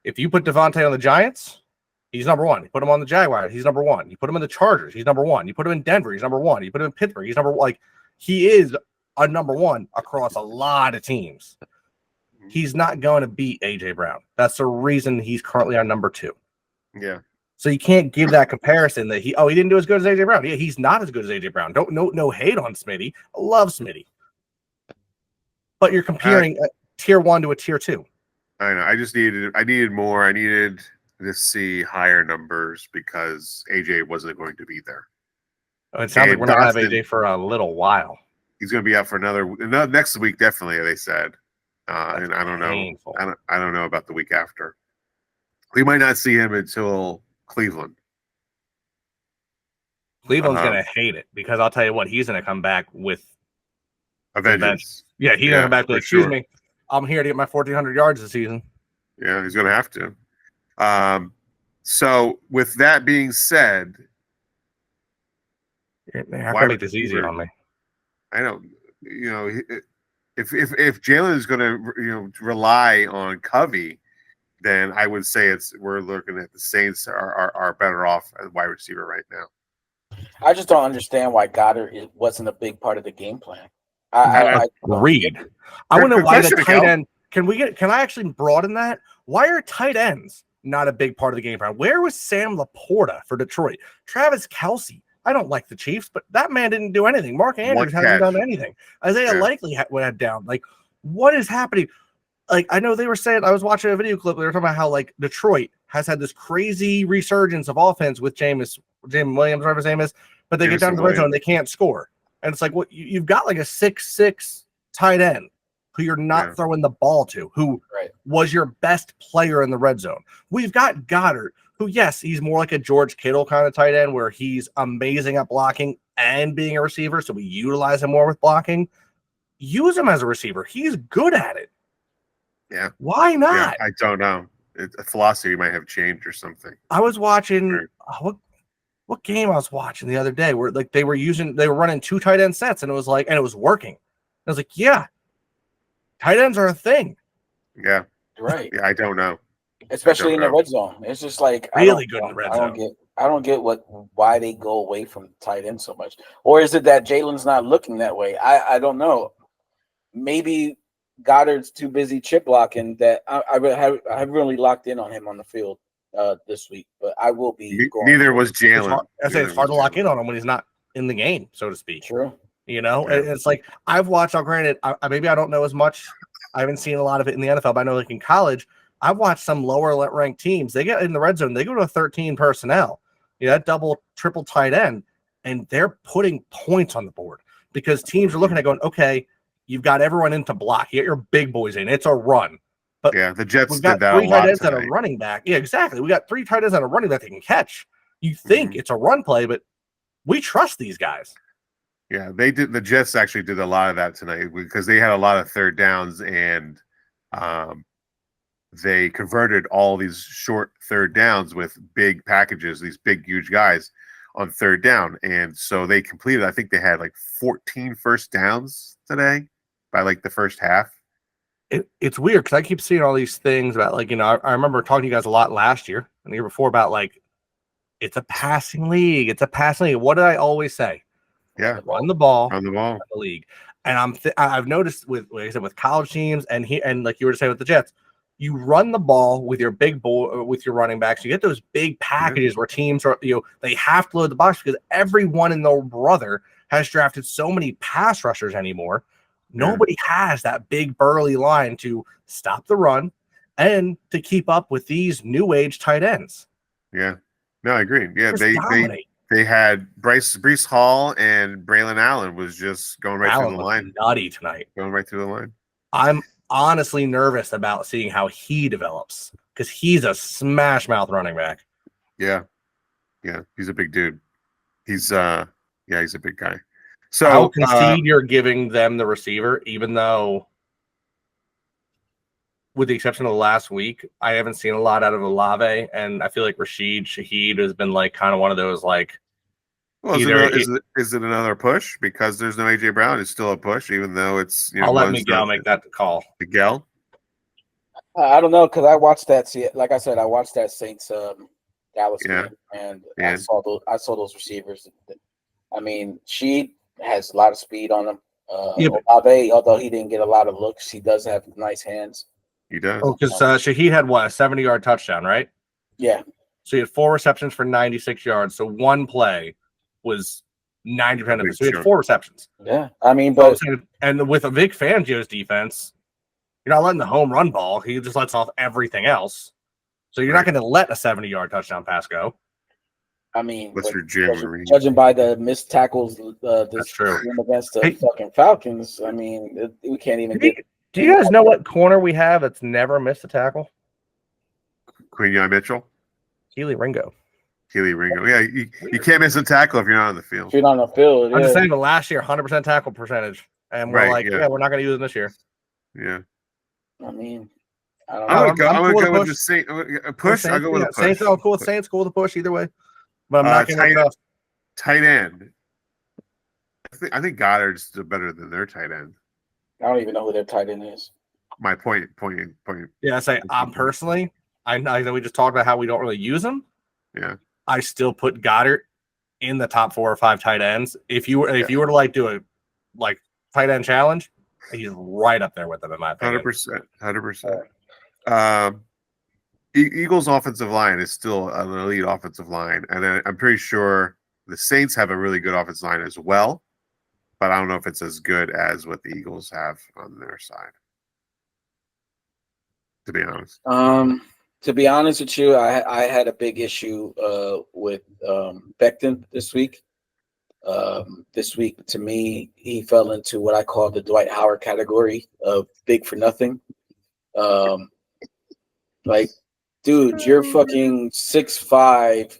if you put Devontae on the Giants, he's number one. You put him on the Jaguars, he's number one. You put him in the Chargers, he's number one. You put him in Denver, he's number one. You put him in Pittsburgh, he's number one. Like, he is a number one across a lot of teams. He's not going to beat AJ Brown. That's the reason he's currently on number two. Yeah. So you can't give that comparison that he didn't do as good as AJ Brown. Yeah, he's not as good as AJ Brown. No hate on Smitty. I love Smitty. But you're comparing a tier one to a tier two. I know. I needed more. I needed to see higher numbers because AJ wasn't going to be there. It sounds like we're not going to have AJ for a little while. He's going to be out for another next week, definitely, they said. And I don't painful. know. I don't know about the week after. We might not see him until Cleveland. Cleveland's going to hate it because I'll tell you what, he's going to come back with a vengeance. Yeah, he's going to come back with, excuse me, I'm here to get my 1,400 yards this season. Yeah, he's going to have to. So with that being said, how can I make this easy on me? I don't, if Jalen is going to rely on Covey, then I would say we're looking at the Saints are better off as wide receiver right now. I just don't understand why Goddard wasn't a big part of the game plan. I want to know why the tight end. Can I actually broaden that? Why are tight ends not a big part of the game plan? Where was Sam Laporta for Detroit? Travis Kelce. I don't like the Chiefs, but that man didn't do anything. Mark Andrews hasn't done anything. Isaiah Likely went down. Like, what is happening? Like, I know they were saying, I was watching a video clip. They were talking about how like Detroit has had this crazy resurgence of offense with James Williams, whatever his name is, but they get down to the red zone, they can't score. And it's like, well, you've got like a 6'6" tight end who you're not throwing the ball to, who was your best player in the red zone. We've got Goddard, who, yes, he's more like a George Kittle kind of tight end where he's amazing at blocking and being a receiver, so we utilize him more with blocking. Use him as a receiver. He's good at it. Yeah. Why not? Yeah, I don't know. A philosophy might have changed or something. I was watching what game I was watching the other day where like they were running two tight end sets and it was working. I was like, yeah, tight ends are a thing. Yeah. Right. Yeah, I don't know. Especially in the red zone. It's just like really good in the red zone. I don't get why they go away from tight end so much. Or is it that Jalen's not looking that way? I don't know. Maybe Goddard's too busy chip blocking that I really locked in on him on the field this week, but I will be going. Neither was Jalen. It's hard to lock in on him when he's not in the game, so to speak. True. It's like I've watched. Granted, maybe I don't know as much. I haven't seen a lot of it in the NFL, but I know like in college, I've watched some lower ranked teams. They get in the red zone, they go to 13 personnel. That double, triple tight end, and they're putting points on the board because teams are looking at going, okay, you've got everyone in to block. You get your big boys in. It's a run. But the Jets we've got did that three a lot tight ends tonight. and a running back. Yeah, exactly. We got three tight ends and a running back that can catch. You think it's a run play, but we trust these guys. Yeah, they did. The Jets actually did a lot of that tonight because they had a lot of third downs and they converted all these short third downs with big packages, these big, huge guys on third down. And so they completed, I think they had like 14 first downs today by like the first half. It's weird because I keep seeing all these things about like, I remember talking to you guys a lot last year and the year before about like, it's a passing league. It's a passing league. What did I always say? Yeah. Run the ball. On the ball. The league. And I've noticed with, like I said, with college teams and like you were saying with the Jets, you run the ball with your big boy, with your running backs. You get those big packages where teams are, they have to load the box because everyone and their brother has drafted so many pass rushers anymore. Nobody has that big burly line to stop the run and to keep up with these new age tight ends. Yeah. No, I agree. Yeah, Just they dominate. they had Breece Hall and Braylon Allen was just going right through the line. Nutty tonight. Going right through the line. I'm honestly nervous about seeing how he develops because he's a smash mouth running back. Yeah. Yeah. He's a big dude. He's a big guy. So I'll concede you're giving them the receiver, even though, with the exception of the last week, I haven't seen a lot out of Olave, and I feel like Rashid Shaheed has been like kind of one of those like. Well, is it another push because there's no AJ Brown? It's still a push, even though it's. I'll let Miguel make that call. Miguel. I don't know because I watched that. Like I said, I watched that Saints Dallas game, and I saw those receivers. I mean, Sheed has a lot of speed on him. Olave, although he didn't get a lot of looks, he does have nice hands. He does. Oh, because Shaheed had what, a 70-yard touchdown, right? Yeah. So he had 4 receptions for 96 yards. So one play was 90% of it. So he had 4 receptions. Yeah, I mean, but and with a Vic Fangio's defense, you're not letting the home run ball. He just lets off everything else. So you're not going to let a 70-yard touchdown pass go. I mean, judging by the missed tackles that's true. Against the fucking Falcons, I mean, we can't even get. Do you guys know what corner we have that's never missed a tackle? Quinion Mitchell. Keely Ringo. Yeah, you can't miss a tackle if you're not on the field. If you're not on the field, I'm just saying, but last year, 100% tackle percentage. And we're we're not going to use it this year. Yeah. I mean, I don't know. I'm going to go with the Saints. Push. I'll go with a push. Saints, cool with Saints, cool with the push either way. But I'm not going to tight end. I think Goddard's better than their tight end. I don't even know who their tight end is. My point. Yeah, personally, I know we just talked about how we don't really use him. Yeah. I still put Goddard in the top 4 or 5 tight ends. If you were to like do a tight end challenge, he's right up there with them in my opinion. 100%. Eagles offensive line is still an elite offensive line, and I'm pretty sure the Saints have a really good offensive line as well, but I don't know if it's as good as what the Eagles have on their side. To be honest. To be honest with you, I had a big issue with Becton this week. This week, to me, he fell into what I call the Dwight Howard category of big for nothing. Dude, you're fucking 6'5",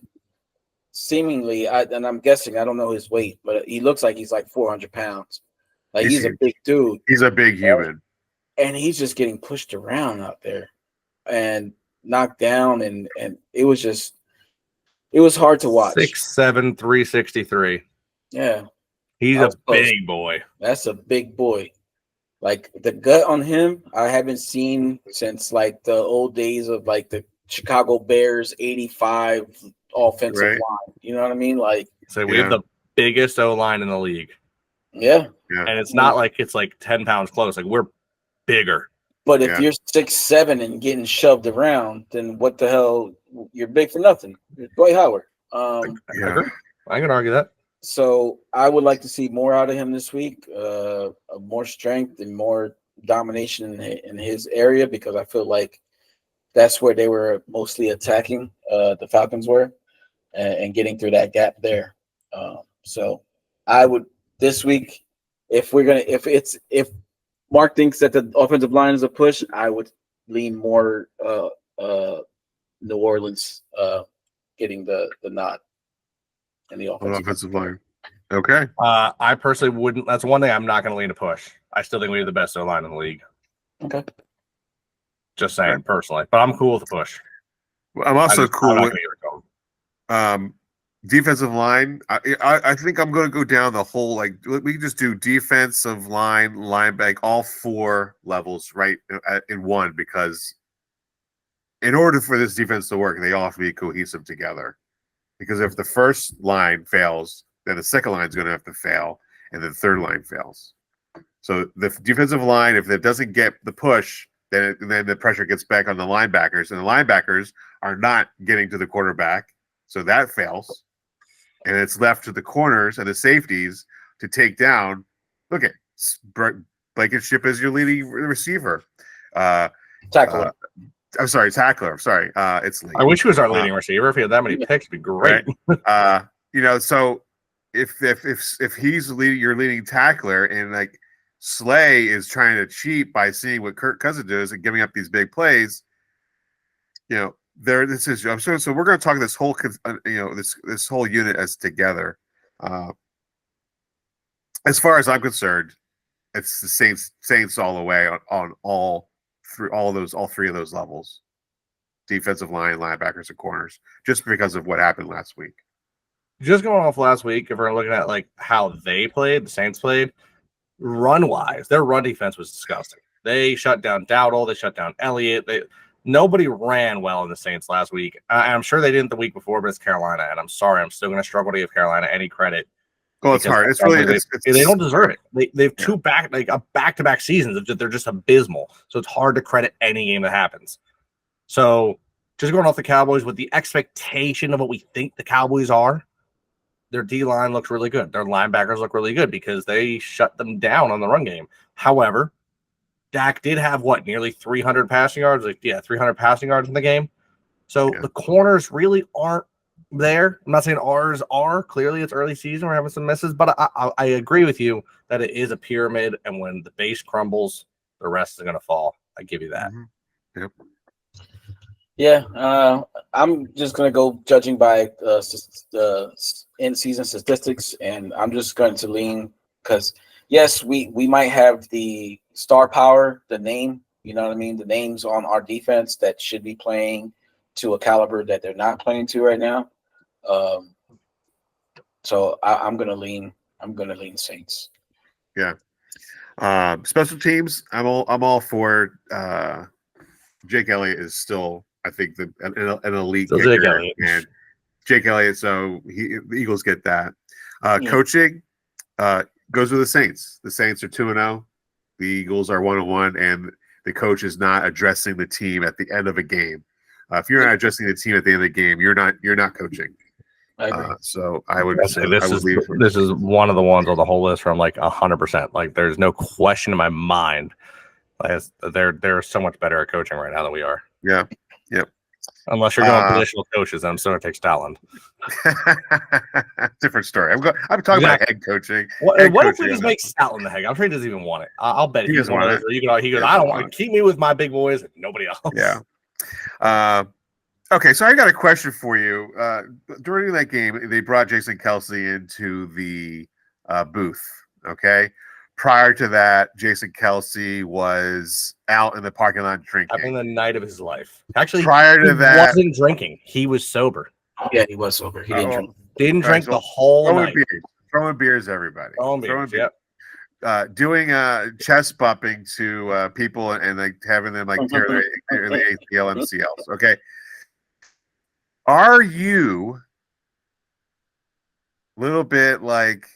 seemingly, and I'm guessing, I don't know his weight, but he looks like he's like 400 pounds. He's a big dude. He's a big human. And he's just getting pushed around out there and knocked down, and it was hard to watch. 6'7", 363. Yeah. He's a big boy. That's a big boy. Like, the gut on him, I haven't seen since like the old days of like the Chicago Bears 85 offensive line. You know what I mean? Like, so we have the biggest O-line in the league. Yeah. And it's not like it's like 10 pounds close. Like, we're bigger. But if you're 6'7" and getting shoved around, then what the hell? You're big for nothing. You're Dwight Howard. I can argue that. So I would like to see more out of him this week, more strength and more domination in his area, because I feel like that's where they were mostly attacking, the Falcons were, and getting through that gap there. So I would this week, if Mark thinks that the offensive line is a push, I would lean more New Orleans getting the nod in the offensive line. Okay. I personally wouldn't. That's one thing I'm not going to lean to push. I still think we have the best O-line in the league. Okay. Just saying, personally. But I'm cool with the push. Well, I'm also cool with defensive line. I think I'm going to go down the whole, like, we can just do defensive line, linebacker, all 4 levels right in one, because in order for this defense to work, they all have to be cohesive together. Because if the first line fails, then the second line is going to have to fail, and then the third line fails. So the defensive line, if it doesn't get the push, then the pressure gets back on the linebackers, and the linebackers are not getting to the quarterback, so that fails. And it's left to the corners and the safeties to take down. Look at Blankenship as your leading receiver. Tackler. I'm sorry, tackler. I'm sorry. It's Lee. I wish he was our leading receiver. If he had that many picks, it'd be great. Right? So if he's your leading tackler and like Slay is trying to cheat by seeing what Kirk Cousins does and giving up these big plays, so we're going to talk this whole this whole unit as together. As far as I'm concerned, it's the Saints all the way on all three of those levels: defensive line, linebackers, and corners. Just because of what happened last week. Just going off last week, if we're looking at like how they played, the Saints played, run-wise, their run defense was disgusting. They shut down Dowdle, they shut down Elliott. Nobody ran well in the Saints last week. I'm sure they didn't the week before, but it's Carolina, and I'm sorry, I'm still going to struggle to give Carolina any credit. Well, it's hard. It's really they don't deserve it. They've two back-to-back seasons. They're just abysmal. So it's hard to credit any game that happens. So just going off the Cowboys with the expectation of what we think the Cowboys are, their D-line looks really good. Their linebackers look really good because they shut them down on the run game. However, Dak did have, nearly 300 passing yards? 300 passing yards in the game. So the corners really aren't there. I'm not saying ours are. Clearly, it's early season. We're having some misses. But I agree with you that it is a pyramid. And when the base crumbles, the rest is going to fall. I give you that. Mm-hmm. Yep. Yeah, I'm just going to go judging by the in-season statistics, and I'm just going to lean because, yes, we might have the star power, the name, you know what I mean, the names on our defense that should be playing to a caliber that they're not playing to right now. So I'm going to lean Saints. Yeah. Special teams, I'm all for. Jake Elliott is still, I think, an elite kicker, and Jake Elliott. So the Eagles get that. Coaching goes with the Saints. The Saints are 2-0. The Eagles are 1-1, and the coach is not addressing the team at the end of a game. If you're not addressing the team at the end of the game, you're not coaching. I agree. So I would say this is one of the ones on the whole list where I'm like 100%. Like there's no question in my mind. They're so much better at coaching right now than we are. Yeah. Yep. Unless you're going positional coaches, then I'm still going to take Stoutland. Different story. I'm talking about head coaching. What if we just make Stoutland the head? I'm sure he doesn't even want it. I'll bet he doesn't want it. He goes, I don't want to keep me with my big boys and nobody else. Yeah. Okay, so I got a question for you. During that game, they brought Jason Kelce into the booth. Okay. Prior to that, Jason Kelce was out in the parking lot drinking. Having the night of his life. Actually, prior to that, he wasn't drinking. He was sober. Yeah, he was sober. He didn't drink. Didn't drink the whole night. Throwing beers, everybody. Throwing beers, yep. Doing chest bumping to people and like having them like tear the ACL, MCLs. Okay. Are you a little bit like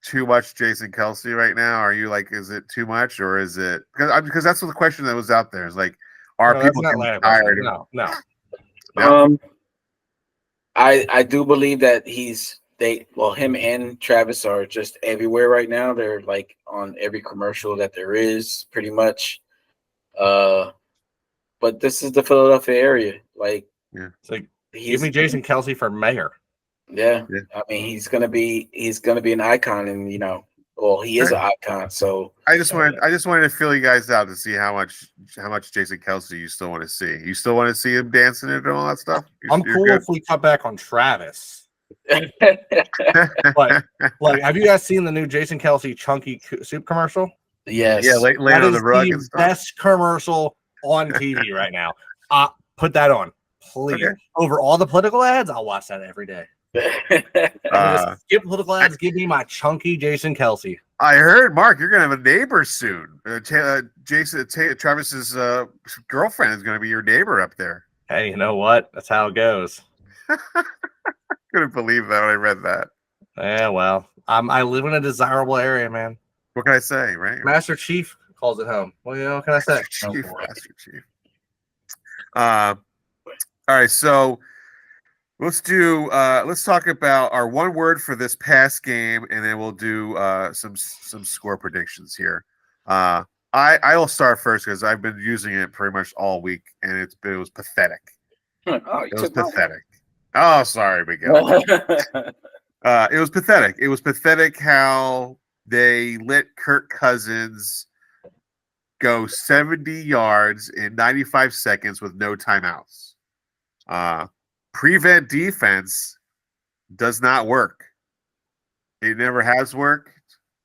too much Jason Kelce right now? Are you like, is it too much, or is it because that's what the question that was out there is like, are people tired? No. I do believe that him and Travis are just everywhere right now. They're like on every commercial that there is, pretty much. But this is the Philadelphia area. Like, it's like, give me Jason Kelce for mayor. Yeah. I mean, he's gonna be an icon, and he is an icon. So I just wanted to fill you guys out to see how much Jason Kelce you still want to see. You still want to see him dancing and all that stuff. I'm cool if we cut back on Travis. But like, have you guys seen the new Jason Kelce chunky soup commercial? Yes. Yeah, laying on the rug and stuff. Best commercial on TV right now. Put that on, please. Okay. Over all the political ads, I'll watch that every day. Skip political ads. Give me my chunky Jason Kelce. I heard, Mark, you're gonna have a neighbor soon. Travis's girlfriend is gonna be your neighbor up there. Hey, you know what? That's how it goes. Couldn't believe that when I read that. Yeah, well, I live in a desirable area, man. What can I say, right? Master Chief calls it home. Well, what can I say? Master Chief. All right, so let's talk about our one word for this past game, and then we'll do some score predictions here. I will start first because I've been using it pretty much all week, and it was pathetic. Oh, It was pathetic. Oh, sorry, Miguel. It was pathetic. It was pathetic how they let Kirk Cousins go 70 yards in 95 seconds with no timeouts. Prevent defense does not work. It never has worked.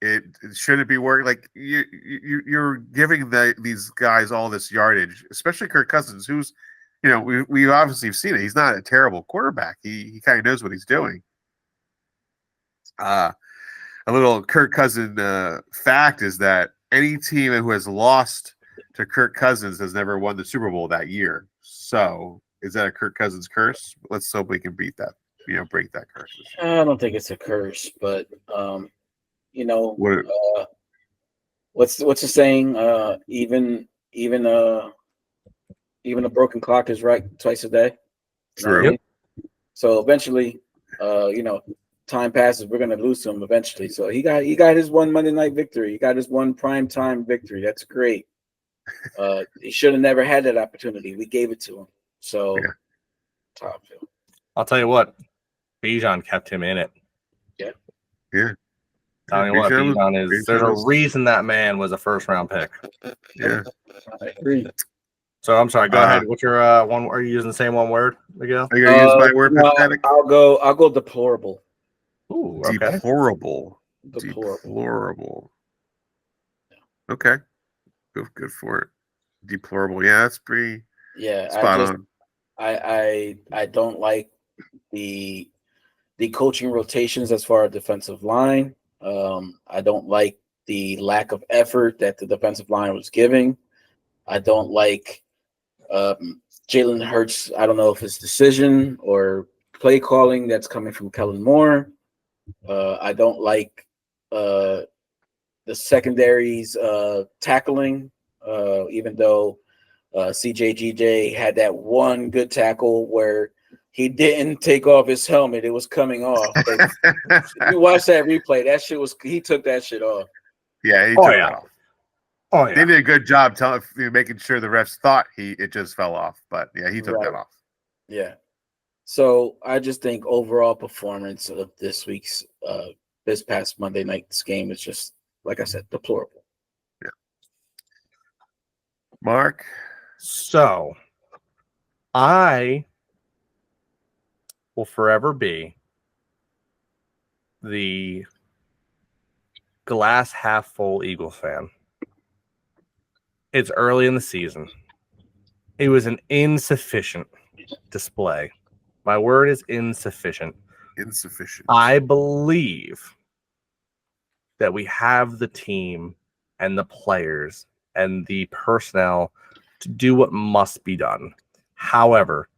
It shouldn't be working. Like you're giving these guys all this yardage, especially Kirk Cousins, who's, we obviously have seen it. He's not a terrible quarterback. He kind of knows what he's doing. A little Kirk Cousins fact is that any team who has lost to Kirk Cousins has never won the Super Bowl that year. So is that a Kirk Cousins curse? Let's hope we can beat that. Break that curse. I don't think it's a curse, but what's the saying? Even a broken clock is right twice a day. True. Yep. So eventually, time passes. We're gonna lose to him eventually. So he got his one Monday night victory. He got his one prime time victory. That's great. He should have never had that opportunity. We gave it to him. So, top. I'll tell you what, Bijan kept him in it. Yeah. Yeah. Tell you what, Bijan is. There's a reason that man was a first round pick. Yeah. I agree. So I'm sorry. Go ahead. What's your one? Are you using the same one word, Miguel? Are you gonna use my word pathetic? I'll go deplorable. Ooh, okay. Deplorable. Yeah. Okay. Good for it. Deplorable. Yeah, that's pretty spot on. I don't like the coaching rotations as far as defensive line. I don't like the lack of effort that the defensive line was giving. I don't like Jalen Hurts. I don't know if it's decision or play calling that's coming from Kellen Moore. I don't like the secondaries tackling, even though CJGJ had that one good tackle where he didn't take off his helmet. It was coming off. If you watch that replay, he took that shit off. Yeah, he took it off. Oh, yeah. They did a good job making sure the refs thought it just fell off. But, yeah, he took that off. Yeah. So I just think overall performance of this past Monday night's game is just, like I said, deplorable. Yeah. Mark? So I will forever be the glass half full Eagles fan. It's early in the season. It was an insufficient display. My word is insufficient. Insufficient. I believe that we have the team and the players and the personnel to do what must be done. However,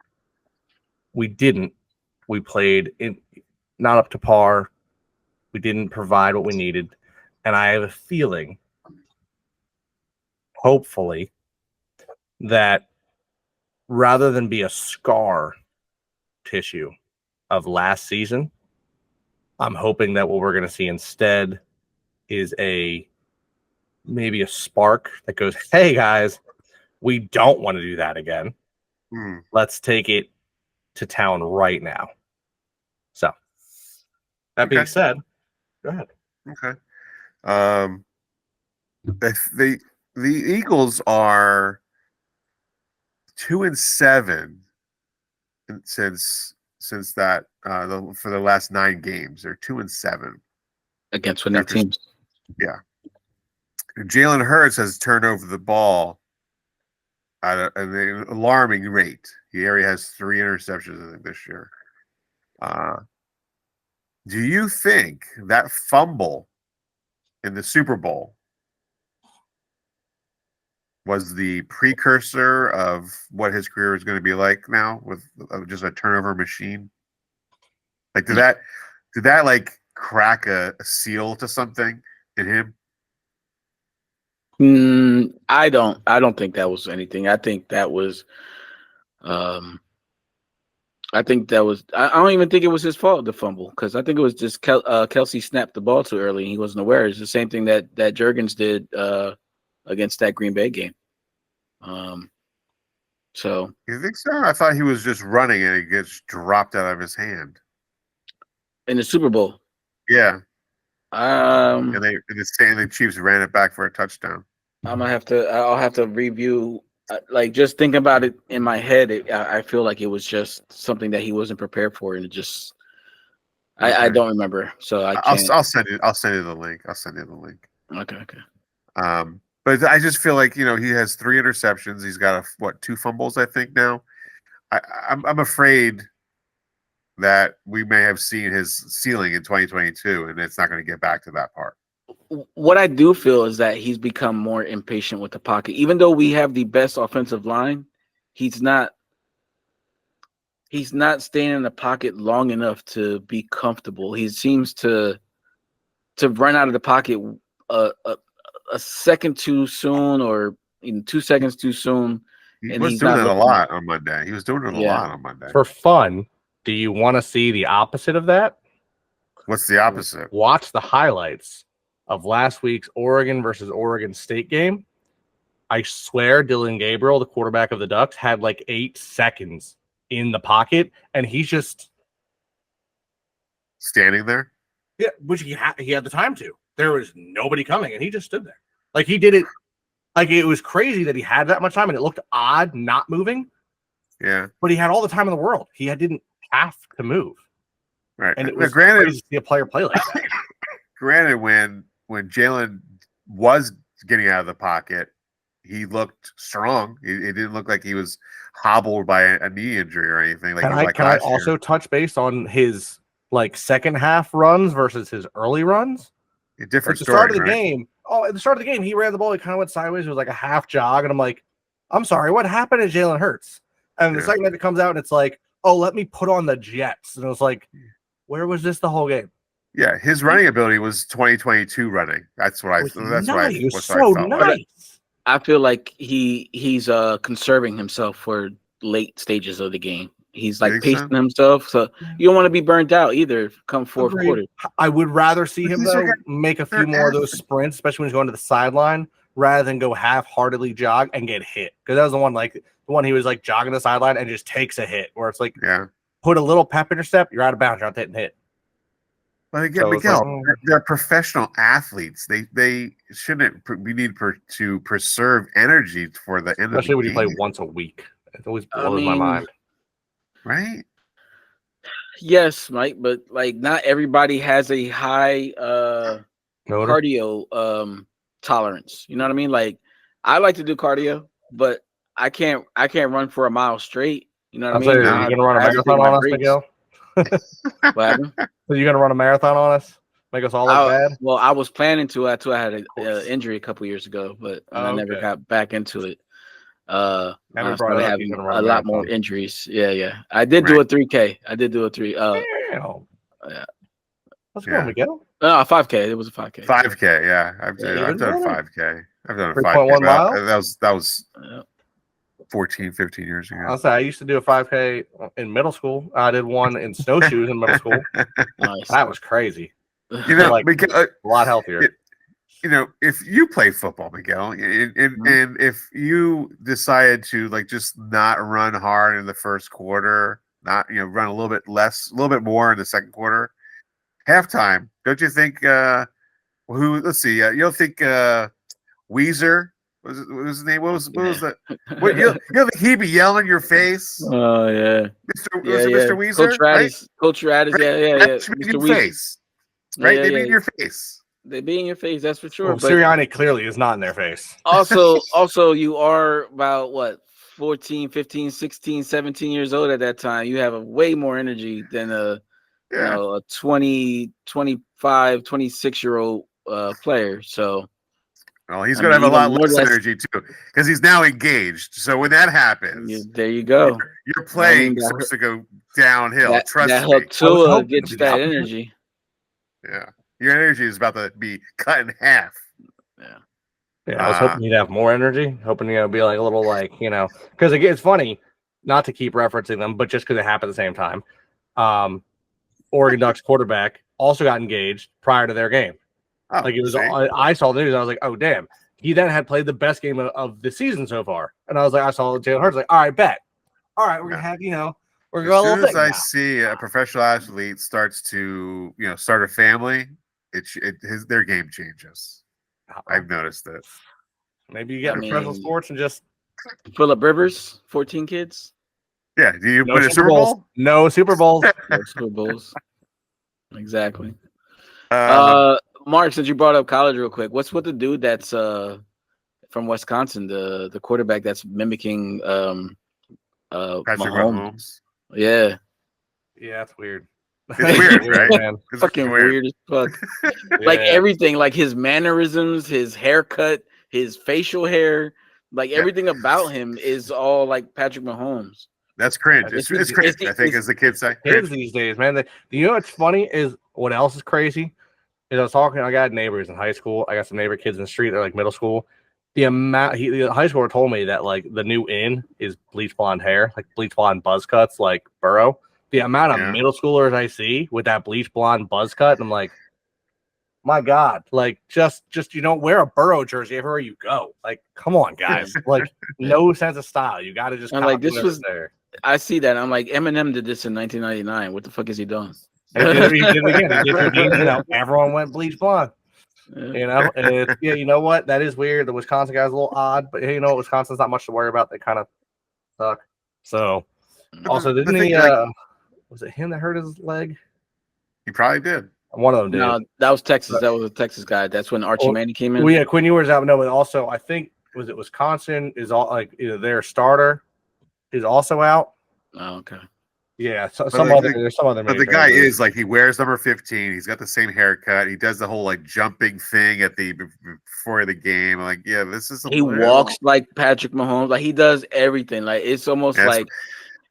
we didn't. We played not up to par. We didn't provide what we needed. And I have a feeling, hopefully, that rather than be a scar tissue of last season, I'm hoping that what we're going to see instead is maybe a spark that goes, hey guys, we don't want to do that again. Let's take it to town right now. So that being said, go ahead. Okay. The Eagles are 2-7 since that for the last 9 games. They're 2-7 against winning teams. Yeah. Jalen Hurts has turned over the ball at an alarming rate. He already has 3 interceptions, I think, this year. Do you think that fumble in the Super Bowl was the precursor of what his career is going to be like now, with just a turnover machine? Like, did that like crack a seal to something in him? I don't think that was anything. I think that was I don't even think it was his fault, the fumble, because I think it was just Kelsey snapped the ball too early and he wasn't aware. It's the same thing that Juergens did against that Green Bay game. So you think so? I thought he was just running and it gets dropped out of his hand in the Super Bowl. Yeah. And the Chiefs ran it back for a touchdown. I'll have to review. Like just thinking about it in my head, I feel like it was just something that he wasn't prepared for, and it just I don't remember. So I'll send you the link. I'll send you the link. Okay. But I just feel like he has 3 interceptions. He's got 2 fumbles, I think now. I'm afraid that we may have seen his ceiling in 2022, and it's not going to get back to that part. What I do feel is that he's become more impatient with the pocket. Even though we have the best offensive line, he's not staying in the pocket long enough to be comfortable. He seems to run out of the pocket a second too soon, or in 2 seconds too soon. He was doing it a lot on Monday. For fun, do you want to see the opposite of that? What's the opposite? Watch the highlights of last week's Oregon versus Oregon State game. I swear Dylan Gabriel, the quarterback of the Ducks, had like 8 seconds in the pocket, and he's just standing there. Yeah, which he had the time to. There was nobody coming, and he just stood there. Like he did it. Like it was crazy that he had that much time, and it looked odd not moving. Yeah, but he had all the time in the world. He didn't have to move. Right, and it was crazy to see a player play like that. Granted, when Jalen was getting out of the pocket, he looked strong. It didn't look like he was hobbled by a knee injury or anything. Can I also touch base on his second half runs versus his early runs? Different story. At the start of the game, he ran the ball. He kind of went sideways. It was like a half jog, and I'm like, I'm sorry, what happened to Jalen Hurts? And the second that it comes out, and it's like, oh, let me put on the Jets, and it was like, where was this the whole game? Yeah, his running ability was 2022 running. That's what I. That's what He was so nice. I feel like he's conserving himself for late stages of the game. He's pacing himself, so you don't want to be burnt out either. Come fourth quarter, I would rather see him make a few more of those sprints, especially when he's going to the sideline, rather than go half-heartedly jog and get hit. Because that was the one he was jogging the sideline and just takes a hit, where it's put a little pep in your step, you're out of bounds, you're not hitting hit. But again, Miguel, they're professional athletes. They shouldn't. We need to preserve energy for the end. Especially when you play once a week, it always blows my mind. Right? Yes, Mike, but not everybody has a high cardio tolerance. You know what I mean? I like to do cardio, but I can't run for a mile straight. You know what I mean? Are you gonna run a marathon on us, Miguel? What happened? So you're gonna run a marathon on us? Make us all look bad? Well, I was planning to until I had an injury a couple years ago, but I never got back into it. I started having a lot more injuries. Yeah. I did do a 3K. I did do a 3. Yeah. Let's go, Miguel. No, a 5K. It was a 5K. 5K. Yeah, I've done a 5K. I've done a 3.1 5K. That was 14, 15 years ago. I'll say I used to do a 5K in middle school. I did one in snowshoes in middle school. Nice. That was crazy. A lot healthier. If you play football, Miguel, and if you decide to just not run hard in the first quarter, not run a little bit less, a little bit more in the second quarter, halftime, don't you think? Let's see. You don't think Weezer? What was his name? What was that? What you think he'd be yelling in your face? Oh yeah, Mr. Weezer, Coach Radis, yeah. Mr. Weezer. Face, right? They be in your face. They be in your face, that's for sure. Well, Sirianni clearly is not in their face. Also, you are about 14, 15, 16, 17 years old at that time. You have a way more energy than a 20, 25, 26-year-old player. So, well, he's going to have a lot less energy too, because he's now engaged. So when that happens, there you go. Your playing starts to go downhill. Trust me. That helped Tua get that energy. Yeah. Your energy is about to be cut in half. Yeah. I was hoping you'd have more energy, hoping be a little because again, it's funny not to keep referencing them, but just because it happened at the same time. Oregon Ducks quarterback also got engaged prior to their game. I saw the news. I was like, oh damn, he then had played the best game of the season so far. And I saw Jalen Hurts, like, all right, bet. All right, we're going to have, we're going to As soon as I now. see a professional athlete starts to, start a family, their game changes. I've noticed it. Maybe you get professional sports and just Phillip Rivers, 14 kids. Yeah, do you win a Super Bowl? No Super Bowls. No Super Bowls. Exactly. Mark, since you brought up college real quick, what's with the dude that's from Wisconsin, the quarterback that's mimicking Patrick Mahomes? Yeah. Yeah, that's weird. It's weird, right? Man. It's fucking weird as fuck. Like everything, like his mannerisms, his haircut, his facial hair, like everything about him is all like Patrick Mahomes. That's cringe. It's cringe, I think, as the kids say. Kids these days, man. What's funny is what else is crazy is I got neighbors in high school. I got some neighbor kids in the street. They're like middle school. The high schooler told me that like the new in is bleach blonde hair, like bleach blonde buzz cuts, like Burrow. The amount of middle schoolers I see with that bleach blonde buzz cut, and I'm like, my God, like just wear a Burrow jersey everywhere you go. Like, come on, guys. Like, no sense of style. You got to just. I'm like, this was there. I see that. I'm like, Eminem did this in 1999. What the fuck is he doing? He did it again. Everyone went bleach blonde. And you know what? That is weird. The Wisconsin guy's a little odd, but hey, Wisconsin's not much to worry about. They kind of suck. So, also, didn't he? Was it him that hurt his leg? He probably did. One of them did. No, that was Texas. That was a Texas guy. That's when Archie Manning came in. Well, yeah, Quinn Ewers out. No, but also I think was it Wisconsin is all like their starter is also out. Oh, okay. Yeah, there's some other. But the guy is like he wears number 15. He's got the same haircut. He does the whole like jumping thing before the game. Like, yeah, this is. He walks like Patrick Mahomes. Like he does everything. Like it's almost like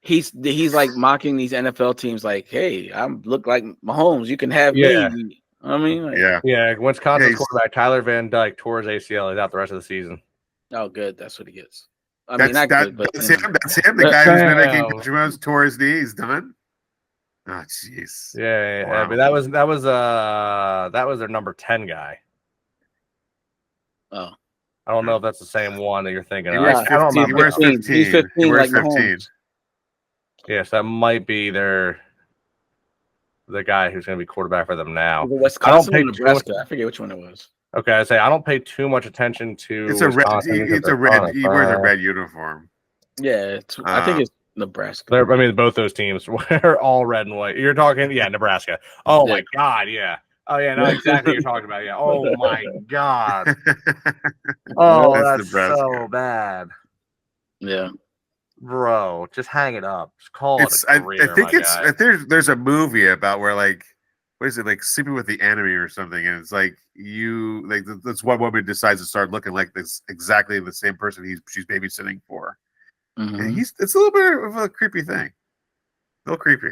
he's like mocking these NFL teams. Like, hey, I look like Mahomes. You can have me. I mean, like, yeah. Wisconsin quarterback Tyler Van Dyke tore his ACL. He's out the rest of the season. Oh, good. That's what he gets. That's him. The guy who's mimicking Patrick Mahomes tore his knee. He's done. Oh, jeez. Yeah. Wow. But that was their number 10 guy. Oh, I don't know if that's the same one that you're thinking of. I don't remember. He wears 15. He's 15. He wears like 15. Mahomes. Yes, that might be the guy who's going to be quarterback for them now. Wisconsin or Nebraska. I forget which one it was. Okay, I say I don't pay too much attention to. It's a red. He wears a red uniform. Yeah, I think it's Nebraska. I mean, both those teams were all red and white. You're talking, Nebraska. Oh my God, yeah. Oh yeah, no, exactly what you're talking about. Yeah. Oh my God. Oh, that's so bad. Yeah. Bro, just hang it up. Just call it a career, I think there's a movie about where like what is it like sleeping with the enemy or something, and it's like this one woman decides to start looking like this exactly the same person she's babysitting for. Mm-hmm. And it's a little bit of a creepy thing. A little creepy.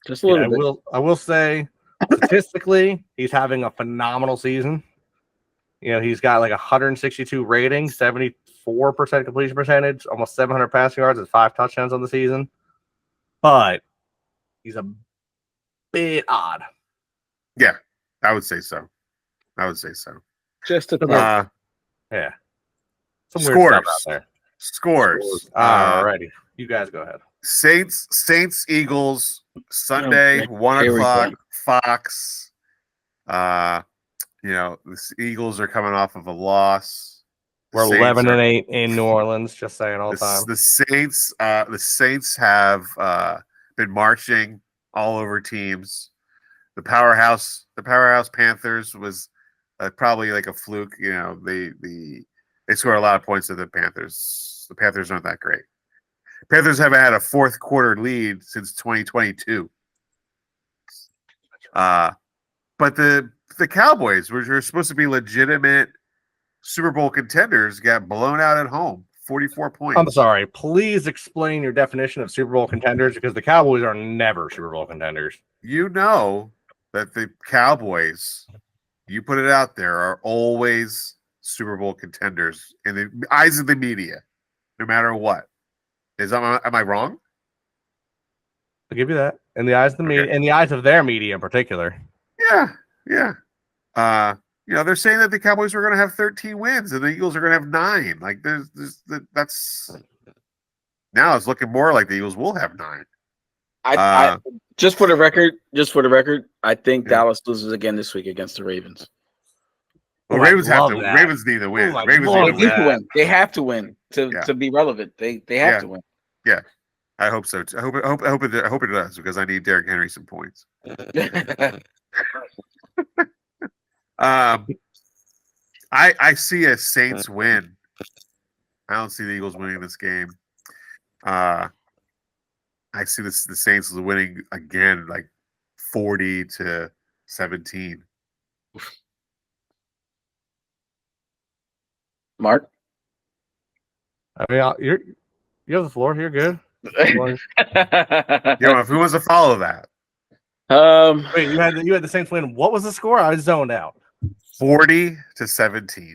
Just a little bit. I will say statistically, he's having a phenomenal season. He's got like 162 ratings, 74% completion percentage, almost 700 passing yards, and 5 touchdowns on the season. But he's a bit odd. Yeah, I would say so. Just a yeah. Some weird stuff out there. Scores. Alrighty. You guys go ahead. Saints, Eagles, Sunday, 1:00, Fox. The Eagles are coming off of a loss. We're 11-8 in New Orleans, just saying all the time. The Saints have been marching all over teams. The powerhouse Panthers was probably like a fluke. They score a lot of points to the Panthers. The Panthers aren't that great. Panthers haven't had a fourth quarter lead since 2022. But the Cowboys, which were supposed to be legitimate Super Bowl contenders, got blown out at home, 44 points. I'm sorry. Please explain your definition of Super Bowl contenders, because the Cowboys are never Super Bowl contenders. You know that the Cowboys, you put it out there, are always Super Bowl contenders in the eyes of the media, no matter what. Am I wrong? I'll give you that. In the eyes of the media, in the eyes of their media in particular. Yeah. they're saying that the Cowboys are going to have 13 wins and the Eagles are going to have 9. Like that's now it's looking more like the Eagles will have 9. I just for the record, I think Dallas loses again this week against the Ravens. Well, Ravens need to win. They have to win to be relevant. They have to win. Yeah, I hope so. I hope it does because I need Derrick Henry some points. I see a Saints win. I don't see the Eagles winning this game. I see the Saints winning again, like 40-17. Mark, I mean, you have the floor. You're good. If who wants to follow that? Wait, you had the Saints win. What was the score? I zoned out. 40-17.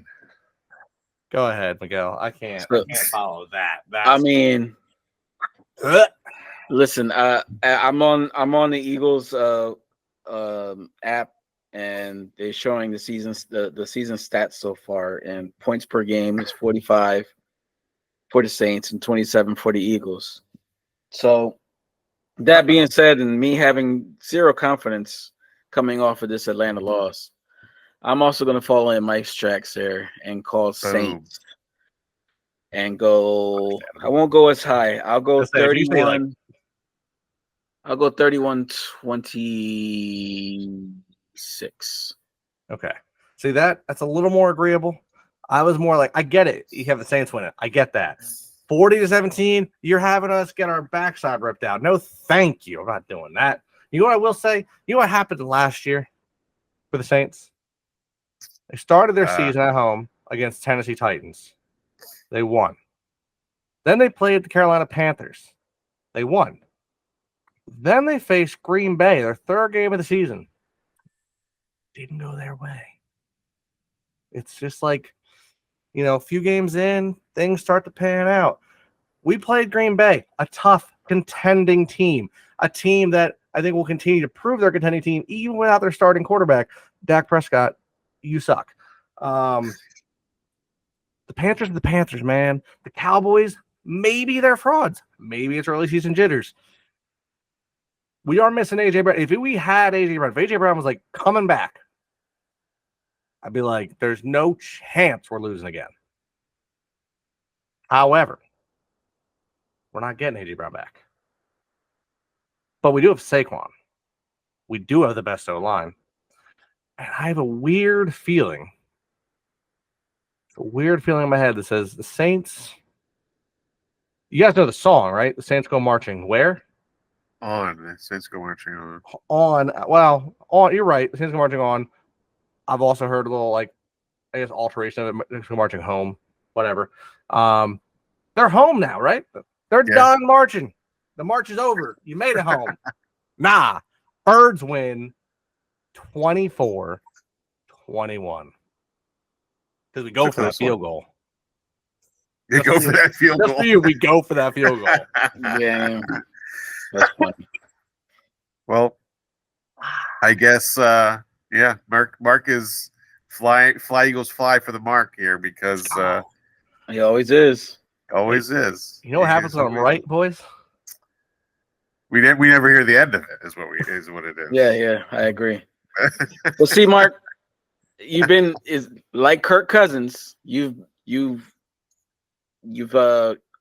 Go ahead, Miguel. I can't follow that. I mean, listen. I'm on the Eagles app, and they're showing the season stats so far. And points per game is 45 for the Saints and 27 for the Eagles. So, that being said, and me having zero confidence coming off of this Atlanta loss, I'm also going to follow in Mike's tracks there and call Saints and go. I won't go as high. I'll go 31. I'll go 31-26. Okay. See, that's a little more agreeable. I was more like, I get it. You have the Saints win it. I get that. 40-17, you're having us get our backside ripped out. No, thank you. I'm not doing that. You know what I will say? You know what happened last year for the Saints? They started their season at home against Tennessee Titans. They won. Then they played the Carolina Panthers. They won. Then they faced Green Bay, their third game of the season. Didn't go their way. It's just like, a few games in, things start to pan out. We played Green Bay, a tough, contending team, a team that I think will continue to prove their contending team, even without their starting quarterback, Dak Prescott. You suck. The Panthers are the Panthers, man. The Cowboys, maybe they're frauds. Maybe it's early season jitters. We are missing A.J. Brown. If we had A.J. Brown, if A.J. Brown was like coming back, I'd be like, there's no chance we're losing again. However, we're not getting A.J. Brown back. But we do have Saquon. We do have the best O-line. And I have a weird feeling in my head that says the Saints. You guys know the song, right? The Saints go marching where? On. The Saints go marching on. On. You're right. The Saints go marching on. I've also heard a little, alteration of it. Saints go marching home. Whatever. They're home now, right? They're done marching. The march is over. You made it home. Nah. Birds win 24-21. Because we go for that field goal. You go for that field goal. Just for you, we go for that field goal. Yeah. That's funny. Well, I guess, Mark is fly Eagles fly for the mark here because he always is. Always is. You know what happens when I'm right, boys? We never hear the end of it. Is what it is. Yeah, I agree. Well, see, Mark, you've been like Kirk Cousins. You've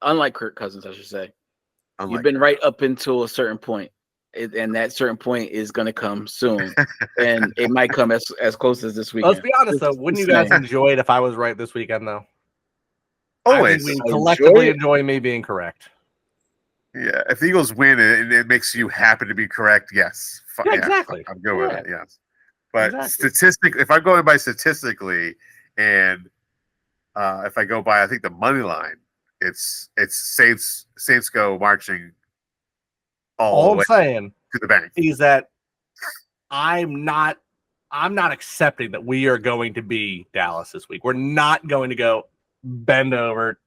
unlike Kirk Cousins, I should say. You've been right up until a certain point, and that certain point is going to come soon, and it might come as close as this weekend. Let's be honest, though. Wouldn't you guys enjoy it if I was right this weekend, though? Always. I think we collectively enjoy me being correct. Yeah, if the Eagles win and it makes you happy to be correct, yes. Yeah, exactly. I'm good with it, yes. But if I'm going by statistically, and if I go by, I think the money line, it's Saints go marching all I'm saying to the bank. Is that I'm not accepting that we are going to be Dallas this week. We're not going to go bend over,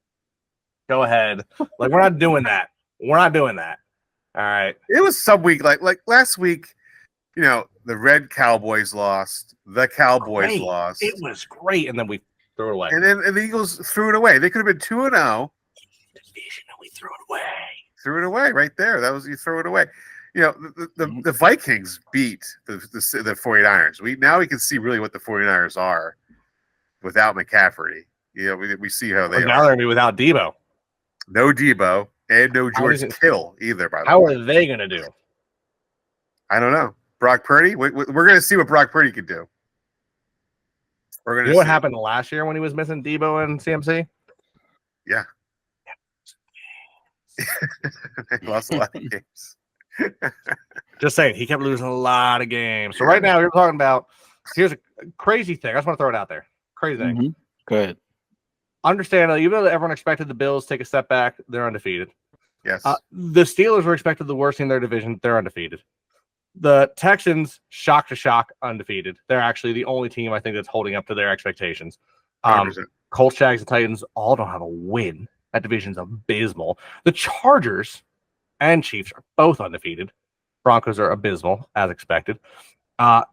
go ahead. Like, we're not doing that. We're not doing that. All right. It was some week, like last week, the Red Cowboys lost. The Cowboys lost. It was great, and then we threw it away. And then the Eagles threw it away. They could have been 2-0. Division, and we threw it away. Threw it away right there. You throw it away. The Vikings beat the 49ers. Now we can see really what the 49ers are without McCaffrey. We see how they are. Now they're going to be without Debo. No Debo and no George Kittle either, by the way. How are they going to do? I don't know. Brock Purdy? We're going to see what Brock Purdy can do. We're going to see what happened last year when he was missing Debo and CMC? Yeah. They lost a lot of games. Just saying, he kept losing a lot of games. So right now we're talking about, here's a crazy thing. I just want to throw it out there. Crazy thing. Mm-hmm. Go ahead. Understand, even though everyone expected the Bills to take a step back, they're undefeated. Yes. The Steelers were expected the worst in their division. They're undefeated. The Texans, shock to shock, undefeated. They're actually the only team I think that's holding up to their expectations. Colts, Jags, and Titans all don't have a win. That division's abysmal. The Chargers and Chiefs are both undefeated. Broncos are abysmal, as expected. No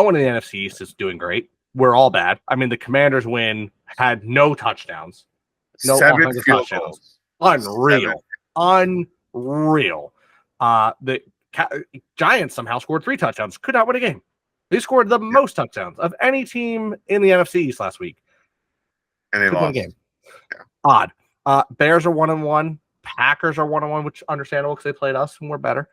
one in the NFC East is doing great. We're all bad. I mean, the Commanders had no touchdowns. No 7 field touchdowns. goals. Unreal. 7. Unreal. The Giants somehow scored 3 touchdowns. Could not win a game. They scored the most touchdowns of any team in the NFC East last week. And they lost. Game. Yeah. Odd. Bears are 1-1. Packers are 1-1, which is understandable because they played us and we're better.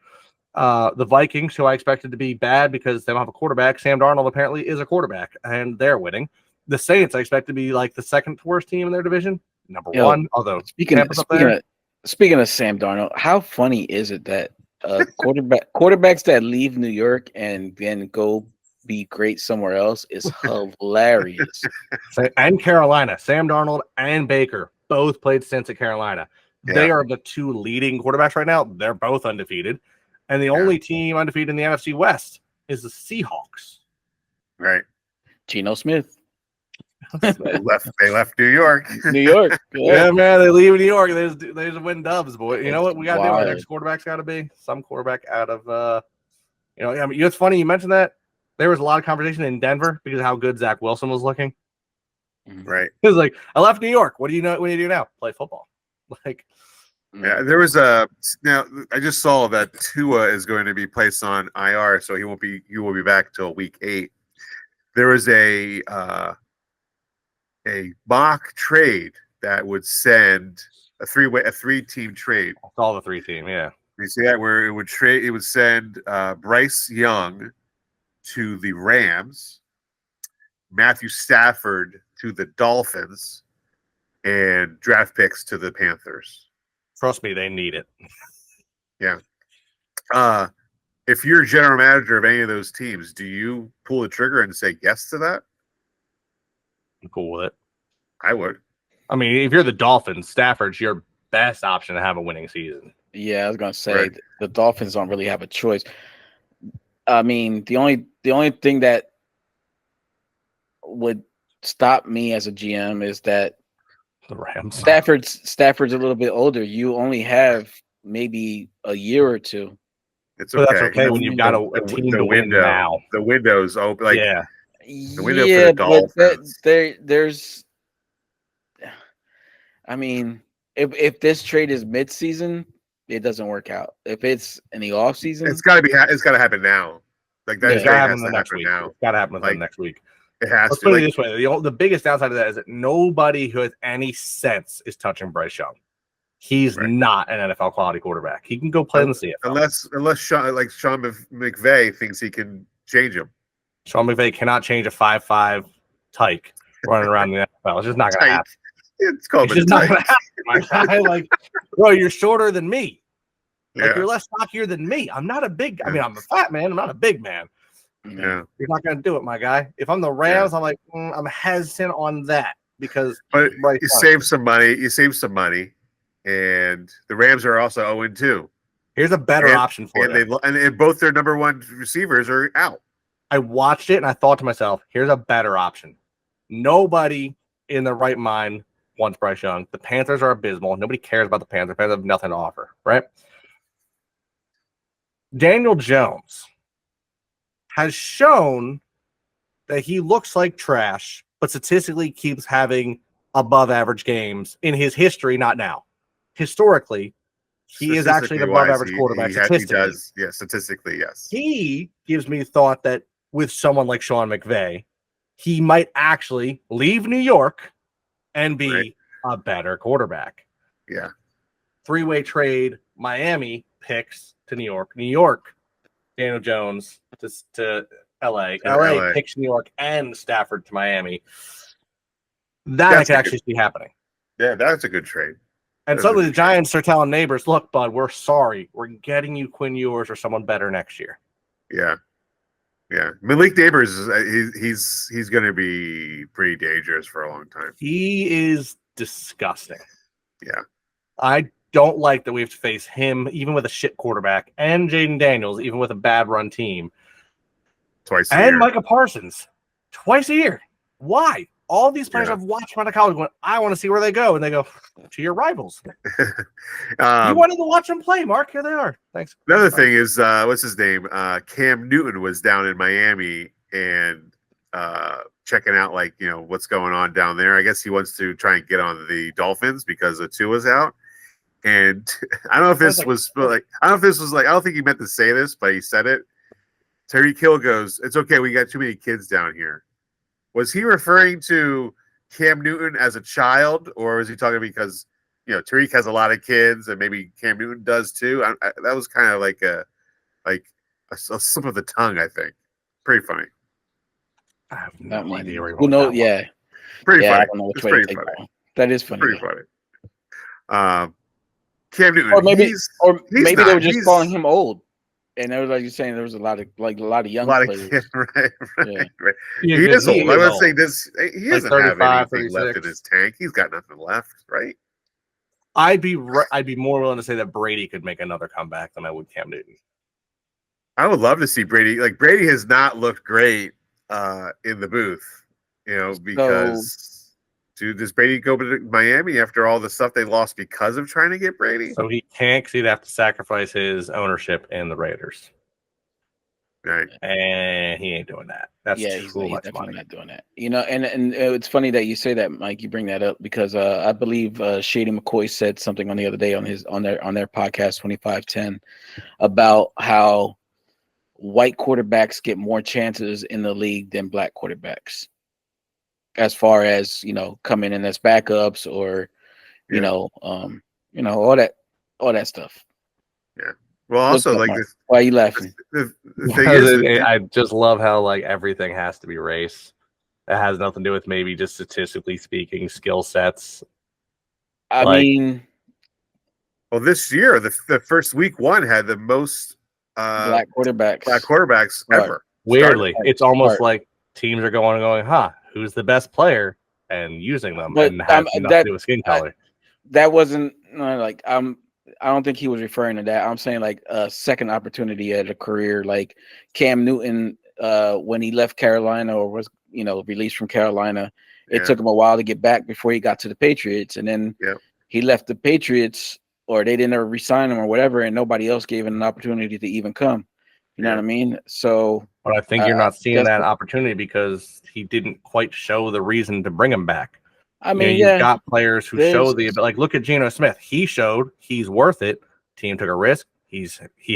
The Vikings, who I expected to be bad because they don't have a quarterback. Sam Darnold apparently is a quarterback, and they're winning. The Saints, I expect to be like the second worst team in their division, number one. Although speaking of Sam Darnold, how funny is it that quarterbacks that leave New York and then go be great somewhere else is hilarious. And Carolina, Sam Darnold and Baker both played stints at Carolina. Yeah. They are the 2 leading quarterbacks right now. They're both undefeated. And the only team undefeated in the NFC West is the Seahawks. Right. Geno Smith. They left New York. New York. Yeah, man. They leave New York. They just win dubs, boy. You know what we got to do? Our next quarterback's got to be some quarterback out of, it's funny you mentioned that. There was a lot of conversation in Denver because of how good Zach Wilson was looking. Right. It was like, I left New York. What do you do now? Play football. Yeah, there was now I just saw that Tua is going to be placed on IR, so he will be back till week 8. There was a mock trade that would send a 3-team trade. It's all the 3-team, yeah. You see that where it would send Bryce Young to the Rams, Matthew Stafford to the Dolphins, and draft picks to the Panthers. Trust me, they need it. Yeah. If you're general manager of any of those teams, do you pull the trigger and say yes to that? I'm cool with it. I would. I mean, if you're the Dolphins, Stafford's your best option to have a winning season. Yeah, I was gonna say the Dolphins don't really have a choice. I mean, the only thing that would stop me as a GM is that the Rams. Stafford's a little bit older. You only have maybe a year or 2. It's okay. But that's okay when you've got a team to win now. The window's open. Like, yeah. The window for the Dolphins. There's. I mean, if this trade is mid-season, it doesn't work out. If it's in the off season, it's got to happen now. Like that has to happen next week. It's got to happen within next week. It has Let's to. put it this way: the biggest downside of that is that nobody who has any sense is touching Bryce Young. He's not an NFL quality quarterback. He can go play in the CFL. Unless Sean McVay thinks he can change him. Sean McVay cannot change a 5'5" tyke running around the NFL. It's just not going to happen. It's called it's not going to happen. Like, bro, you're shorter than me. Like, you're less stockier than me. I'm not a big. I mean, I'm a fat man. I'm not a big man. Yeah, you're not going to do it, my guy. If I'm the Rams, I'm like, I'm hesitant on that because. But you save some money. And the Rams are also 0-2. Here's a better option for them. And both their number 1 receivers are out. I watched it and I thought to myself, here's a better option. Nobody in their right mind wants Bryce Young. The Panthers are abysmal. Nobody cares about the Panthers. The Panthers have nothing to offer, right? Daniel Jones has shown that he looks like trash, but statistically keeps having above average games in his history, not now. Historically, he is actually an above average quarterback. He does, yeah, statistically, yes. He gives me thought that with someone like Sean McVay, he might actually leave New York and be a better quarterback. Yeah. 3-way trade, Miami picks to New York. New York, Daniel Jones to LA. LA picks New York and Stafford to Miami. That I can actually see happening. Yeah, that's a good trade. And suddenly the Giants are telling neighbors, look, bud, we're sorry. We're getting you Quinn Ewers or someone better next year. Yeah. Yeah. Malik Neighbors, he's going to be pretty dangerous for a long time. He is disgusting. Yeah. I don't like that we have to face him, even with a shit quarterback, and Jaden Daniels, even with a bad run team. Twice a year. And Micah Parsons. Twice a year. Why? All these players I've watched out of college going, I want to see where they go. And they go, to your rivals. You wanted to watch them play, Mark. Here they are. Thanks. Another thing is, what's his name? Cam Newton was down in Miami and checking out, like, what's going on down there. I guess he wants to try and get on the Dolphins because Tua's out. And I don't know if this was like, I don't think he meant to say this, but he said it. Tyreek Hill goes, it's okay. We got too many kids down here. Was he referring to Cam Newton as a child, or was he talking because, Tyreek has a lot of kids and maybe Cam Newton does too? That was kind of like a slip of the tongue, I think. Pretty funny. I have no idea where who knows? Yeah. Pretty funny. I don't know which way to take that. That is funny. Pretty funny. Cam Newton, or maybe they were just calling him old. And there was, like you're saying, there was a lot of young players. Kids, right. He is old. I would say this. He doesn't have anything 36. left in his tank. He's got nothing left, right? I'd be more willing to say that Brady could make another comeback than I would Cam Newton. I would love to see Brady. Like, Brady has not looked great in the booth, because. Dude, does Brady go to Miami after all the stuff they lost because of trying to get Brady? So he can't, because he'd have to sacrifice his ownership in the Raiders. Right. And he ain't doing that. That's he's much definitely money. not doing that. And it's funny that you say that, Mike. You bring that up because I believe Shady McCoy said something on the other day on their podcast 2510 about how white quarterbacks get more chances in the league than black quarterbacks. As far as coming in as backups or all that stuff. Yeah. Well, also why are you laughing? The thing is, I just love how everything has to be race. It has nothing to do with maybe just statistically speaking skill sets. I mean, well, this year the first week one had the most black quarterbacks ever. Weirdly, it's almost like teams are going, huh? Who's the best player, and using them, but and has nothing to do with skin color. That wasn't I don't think he was referring to that. I'm saying like a second opportunity at a career, like Cam Newton when he left Carolina or was released from Carolina. It took him a while to get back before he got to the Patriots, and then he left the Patriots, or they didn't ever re-sign him or whatever, and nobody else gave him an opportunity to even come. You know what I mean? So, but I think you're not seeing that opportunity because he didn't quite show the reason to bring him back. I mean, you've got players who show look at Geno Smith. He showed he's worth it. Team took a risk. He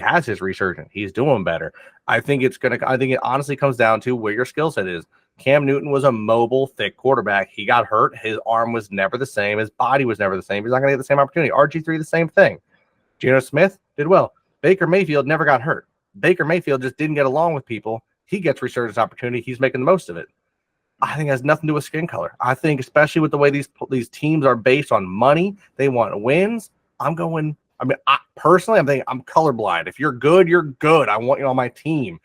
has his resurgence. He's doing better. I think it honestly comes down to where your skill set is. Cam Newton was a mobile, thick quarterback. He got hurt. His arm was never the same. His body was never the same. He's not going to get the same opportunity. RG3, the same thing. Geno Smith did well. Baker Mayfield never got hurt. Baker Mayfield just didn't get along with people. He gets resurgence opportunity. He's making the most of it. I think it has nothing to do with skin color. I think, especially with the way these teams are based on money, they want wins. Personally, I'm thinking I'm colorblind. If you're good, you're good. I want you on my team.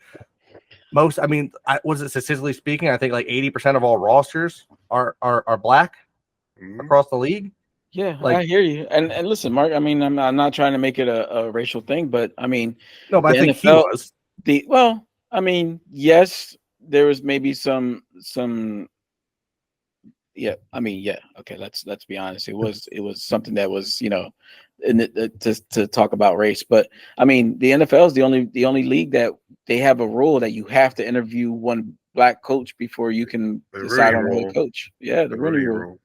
Was it statistically speaking? I think 80% of all rosters are black across the league. Yeah, I hear you. And listen, Mark, I'm not trying to make it a racial thing, but I think NFL, he was. Yes, there was maybe some okay, let's be honest. It was something that was, to talk about race. But I mean, the NFL is the only league that they have a rule that you have to interview one black coach before you can decide on a head coach. Yeah, the Rooney rule.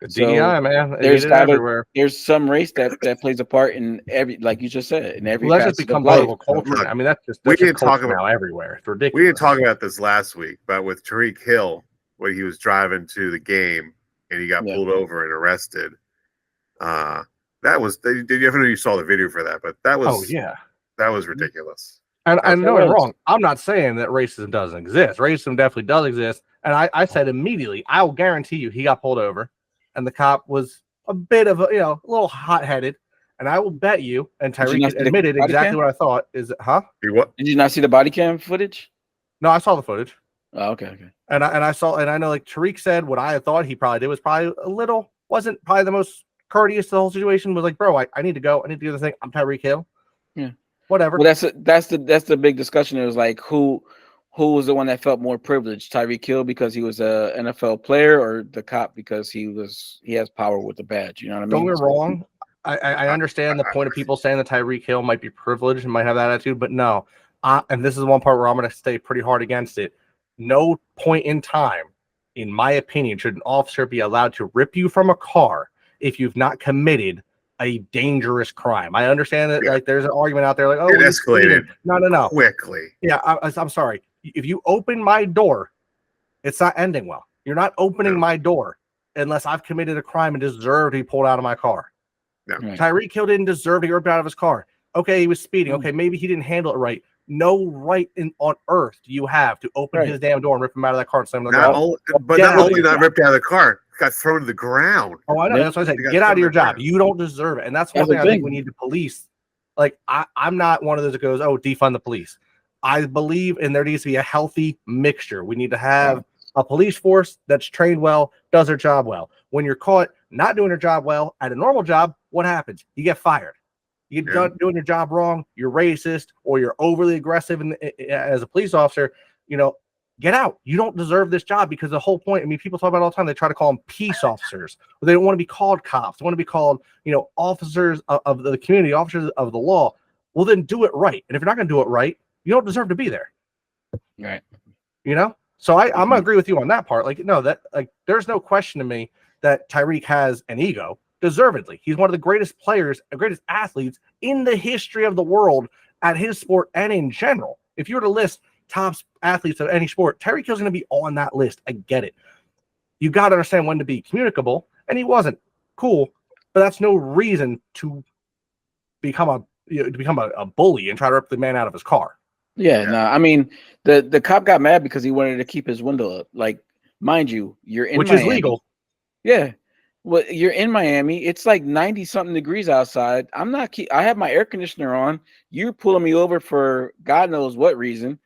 DEI, man. There's some race that plays a part in every, like you just said, in every. Well, that's just become political culture. I mean, that's just culture now everywhere. It's ridiculous. We didn't talk about this last week, but with Tyreek Hill, when he was driving to the game and he got pulled over and arrested. That was. Did you ever know you saw the video for that? But that was. That was ridiculous. And I know I'm wrong. I'm not saying that racism doesn't exist. Racism definitely does exist. And I said immediately, I will guarantee you, he got pulled over, and the cop was a bit of a little hot-headed. And I will bet you, and Tyreek admitted exactly what I thought. Is it? Huh? What? Did you not see the body cam footage? No, I saw the footage. Oh, okay. And I saw, and I know, like Tyreek said, what I thought he probably did was probably wasn't probably the most courteous to the whole situation. Was like, bro, I need to go. I need to do the thing. I'm Tyreek Hill. Yeah. Whatever. Well, that's the big discussion. It was like who was the one that felt more privileged, Tyreek Hill because he was a NFL player, or the cop because he has power with the badge. You know what I mean? Don't get me wrong. I understand the point of people saying that Tyreek Hill might be privileged and might have that attitude, but no. And this is one part where I'm going to stay pretty hard against it. No point in time, in my opinion, should an officer be allowed to rip you from a car if you've not committed a dangerous crime. I understand that like there's an argument out there like, oh, it escalated. No. Quickly. Yeah, I'm sorry. If you open my door, it's not ending well. You're not opening my door unless I've committed a crime and deserve to be pulled out of my car. Yeah. Right. Tyreek Hill didn't deserve to be ripped out of his car. Okay, he was speeding. Okay, maybe he didn't handle it right. No right on earth do you have to open his damn door and rip him out of that car and slam him not only not ripped out of the car, got thrown to the ground. Oh, I know. That's what I said. Get out of your job. You don't deserve it. And that's one thing I think we need to police. Like, I'm not one of those that goes, oh, defund the police. I believe in there needs to be a healthy mixture. We need to have a police force that's trained well, does their job well. When you're caught not doing your job well at a normal job, what happens? You get fired. You're doing your job wrong, you're racist, or you're overly aggressive as a police officer, get out. You don't deserve this job because the whole point, I mean, people talk about it all the time, they try to call them peace officers. But they don't want to be called cops. They want to be called, officers of the community, officers of the law. Well, then do it right. And if you're not going to do it right, you don't deserve to be there. Right. So I'm going to agree with you on that part. There's no question to me that Tyreek has an ego. Deservedly. He's one of the greatest players, greatest athletes in the history of the world at his sport and in general. If you were to list top athletes of any sport, Tyreek Hill's going to be on that list. I get it. You got to understand when to be communicable, and he wasn't. Cool, but that's no reason to become a bully and try to rip the man out of his car. Yeah. No, I mean, the cop got mad because he wanted to keep his window up. Like, mind you, you're in Miami. Which is legal. Yeah. Well, you're in Miami. It's like 90-something degrees outside. I have my air conditioner on. You're pulling me over for God knows what reason.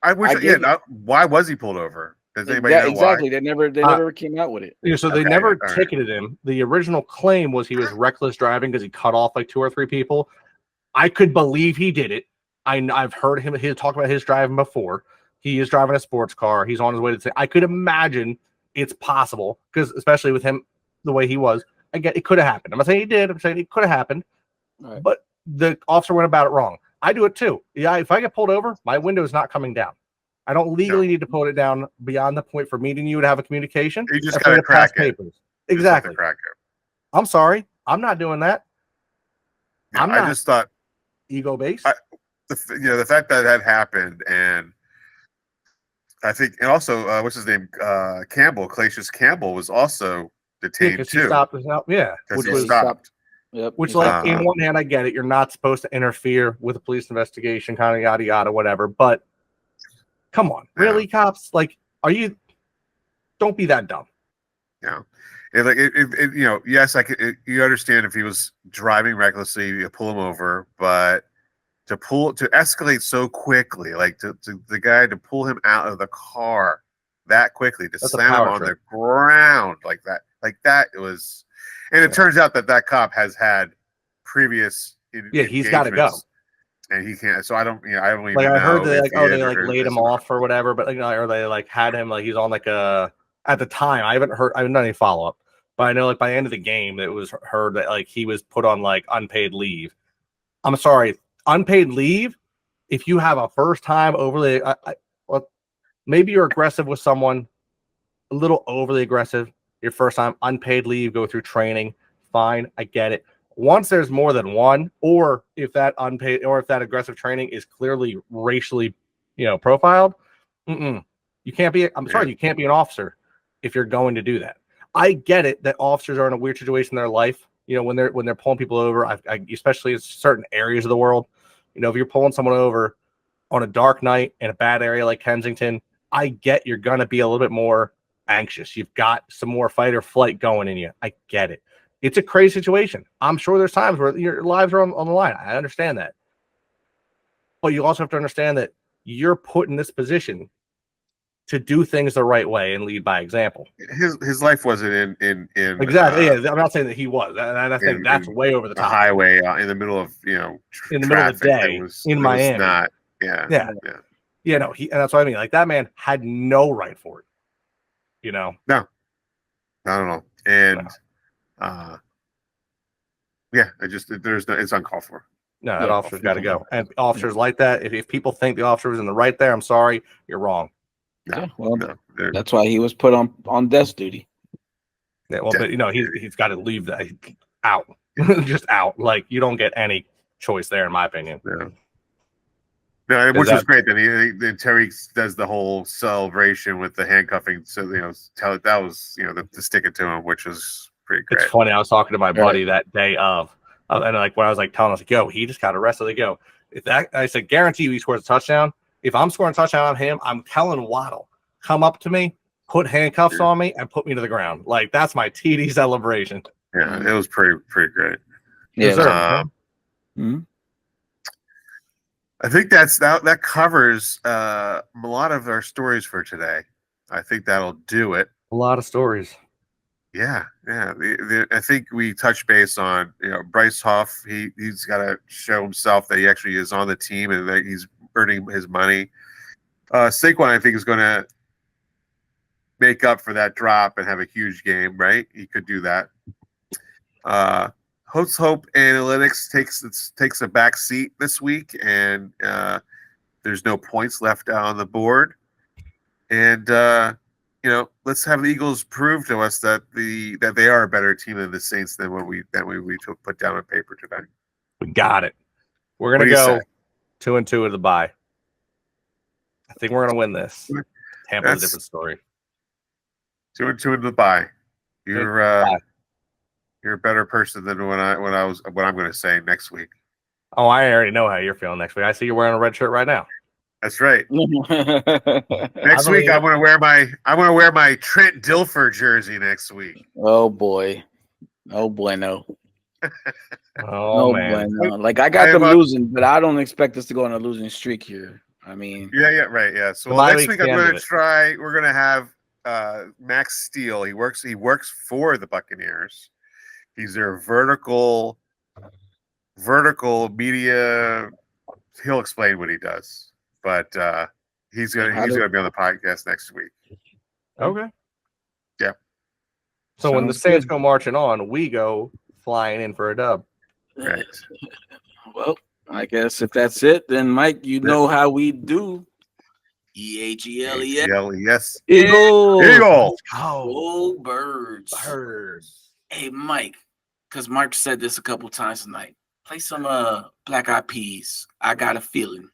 Why was he pulled over? Does anybody know exactly. why? They never came out with it. Yeah, so they never ticketed him. The original claim was he was reckless driving because he cut off like 2 or 3 people. I could believe he did it. I've heard him talk about his driving before. He is driving a sports car. He's on his way to say. I could imagine it's possible because especially with him the way he was, I get it could have happened. I'm not saying he did. I'm saying it could have happened, but the officer went about it wrong. I do it too. Yeah, if I get pulled over, my window is not coming down. I don't legally need to pull it down beyond the point for meeting you to have a communication. You just got to crack it. Papers. Exactly. Crack it. I'm sorry. I'm not doing that. No, I just thought ego based. The fact that happened, and I think, and also, what's his name? Calacious Campbell was also detained too. He stopped. Which was stopped. Yep. Which, in one hand, I get it. You're not supposed to interfere with a police investigation, kind of yada yada, whatever. But come on, really, cops? Like, are you? Don't be that dumb. Yeah, yes, you understand if he was driving recklessly, you pull him over, but to escalate so quickly, like to the guy to pull him out of the car that quickly, to slam him on the ground like that. Like that was, and it turns out that cop has had previous. He's got to go, and he can't. So I don't even like. I heard know they laid him off or whatever, but or they had him he's on at the time. I haven't done any follow up, But I know like by the end of the game, it was heard that like he was put on like unpaid leave. I'm sorry, unpaid leave. If you have a first time overly, well, maybe you're aggressive with someone, a little overly aggressive. Your first time unpaid leave, go through training. Fine, I get it. Once there's more than one, or if that unpaid or if that aggressive training is clearly racially, profiled, you can't be. I'm sorry, you can't be an officer if you're going to do that. I get it that officers are in a weird situation in their life. When they're pulling people over, especially in certain areas of the world. If you're pulling someone over on a dark night in a bad area like Kensington, I get you're gonna be a little bit more anxious. You've got some more fight or flight going in you. I get it. It's a crazy situation. I'm sure there's times where your lives are on the line. I understand that. But you also have to understand that you're put in this position to do things the right way and lead by example. His life wasn't in exactly. I'm not saying that he was, and I think that's way over the top. Highway in the middle of in the middle of the day in Miami. Not, and that's what I mean. Like that man had no right for it. No, not at all. And it's uncalled for. No, that officer's got to go. And officers like that, if people think the officer was in the right there, I'm sorry, you're wrong. That's why he was put on desk duty. Yeah, well, but he's got to leave that out, just out. Like you don't get any choice there, in my opinion. Yeah, which was great. Then Terry does the whole celebration with the handcuffing. So that was to stick it to him, which was pretty great. It's funny. I was talking to my buddy that day of, and like when I was like telling us, yo, he just got arrested. They go, I said, guarantee you he scores a touchdown. If I'm scoring a touchdown on him, I'm telling Waddle, come up to me, put handcuffs on me, and put me to the ground. Like that's my TD celebration. Yeah, it was pretty great. Yeah. I think that covers a lot of our stories for today. I think that'll do it. A lot of stories. Yeah. I think we touched base on Bryce Huff. He's got to show himself that he actually is on the team and that he's earning his money. Saquon, I think, is going to make up for that drop and have a huge game. Right? He could do that. Hope Analytics takes a back seat this week, and there's no points left on the board. And let's have the Eagles prove to us that they are a better team than the Saints than we put down on paper today. We got it. We're gonna go 2-2 at the bye. I think we're gonna win this. Tampa's a different story. 2-2 at the bye. You're a better person than what I'm going to say next week. Oh, I already know how you're feeling next week. I see you're wearing a red shirt right now. That's right. Next week, I'm going to wear my Trent Dilfer jersey next week. Oh boy, no. Oh man, bueno. Like I got them losing, but I don't expect us to go on a losing streak here. I mean, right. So next week, I'm going to try. We're going to have Max Steele. He works for the Buccaneers. He's their vertical media. He'll explain what he does, but he's gonna be on the podcast next week. Okay. Yeah. So when the Saints go marching on, we go flying in for a dub. Right. Well, I guess if that's it, then Mike, know how we do. EAGLES. Eagles. Oh, birds. Hey, Mike. Because Mark said this a couple times tonight. Play some Black Eyed Peas. I got a feeling.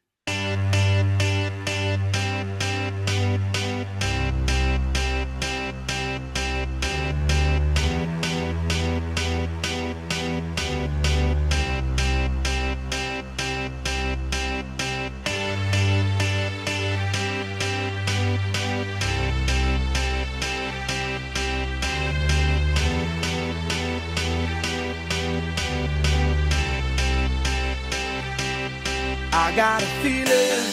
I got a feeling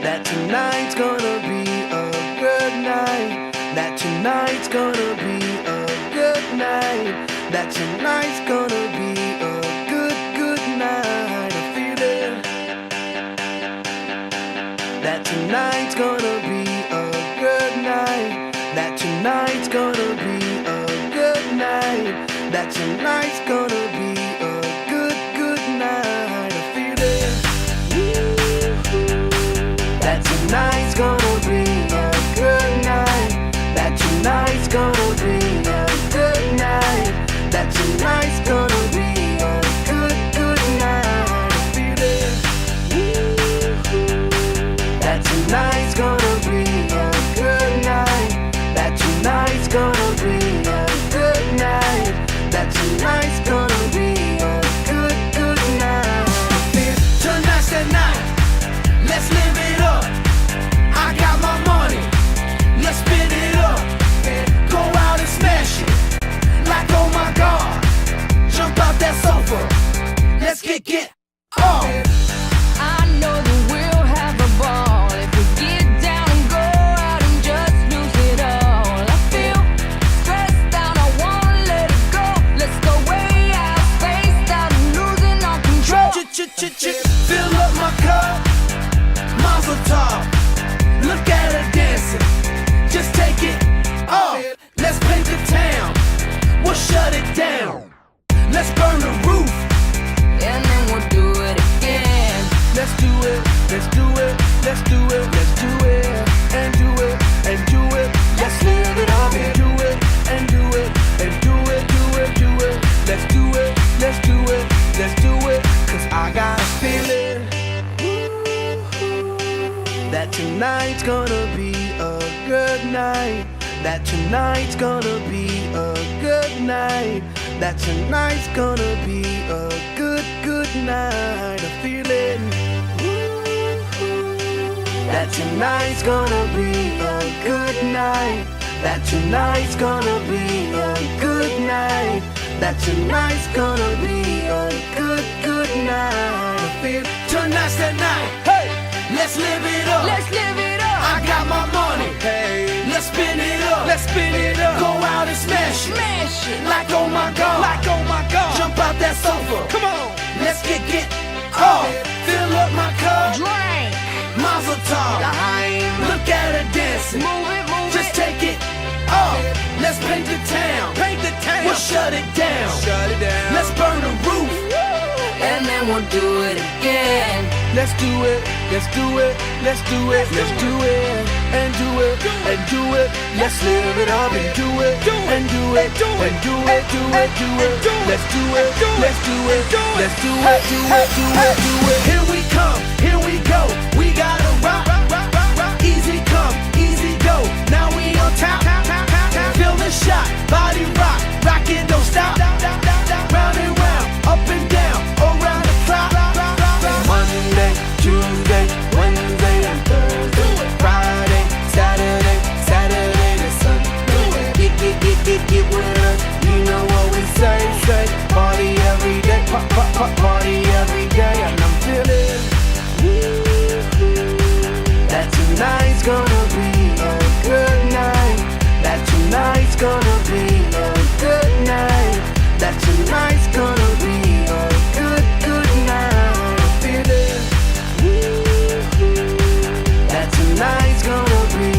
that tonight's gonna be a good night. That tonight's gonna be a good night. That tonight's gonna be a good night. A feeling that tonight's gonna be a good night. That tonight's gonna tonight's gonna be a good night. I feel it. That tonight's gonna be a good night. That tonight's gonna be a good night. That tonight's gonna be a good night. I feel it. That tonight's gonna be a good night. That tonight's gonna be a good night. That tonight's gonna be a good night. Tonight's the night. Let's live it up. I got my money. Let's spin it up. Go out and smash it. Like oh my God. Jump out that sofa. Let's kick it off. I know that we'll have a ball if we get down and go out and just lose it all. I feel stressed out, I wanna let it go. Let's go way out, spaced out and losing all control. Fill up my cup. Mazel tov. Look at her dancing. Just take it off. Let's paint the town. We'll shut it down. Let's burn the roof. And then we'll do it again. Let's do it. Let's do it. Let's do it. Let's do it. And do it. And do it. Let's live it up and do it. And do it. And do it. Do it. Do it. Let's do it. Let's do it. Let's do it. 'Cause I got a feeling that tonight's gonna be a good night. That tonight's gonna be a good night. That tonight's gonna be a good night. I feel it. That tonight's gonna be a good night. That tonight's gonna be a good night. That tonight's gonna be a good night. I feel tonight's the night. Hey, let's live it up. Let's live it up. I got my money. Hey, let's spin it up. Let's spin it up. Go out and smash it. Smash it. Like oh my God. Like oh my God. Jump out that sofa. Come on. Let's kick it off. Fill up my cup. Drink. Mazel tov. Look at her dancing. Move it, move Just it. take it off. Let's paint the town. Paint the town. We'll shut it down. Shut it down. Let's burn the roof. And then we'll do it again. Let's do it. Let's do it. Let's do it. Let's do it. And do it. And do it. Let's live it up and do it. And do it. And do it. Do it. Do it. Let's do it. Let's do it. Let's do it. Do it. Do it. Do it. Here we come. Here we go. We gotta rock. Easy come. Easy go. Now we on top. Feel the shot. Body rock. Rockin', don't stop. Round and round. Up and down. Around the clock. Monday, Tuesday, Wednesday, and Thursday. Friday, Saturday, Saturday to Sunday. Get with us. You know what we say. Party every day. Party every day. And I'm feeling that tonight's gonna be a good night. That tonight's gonna be a good night. That tonight's gonna be a good night. I feel it. That tonight's gonna be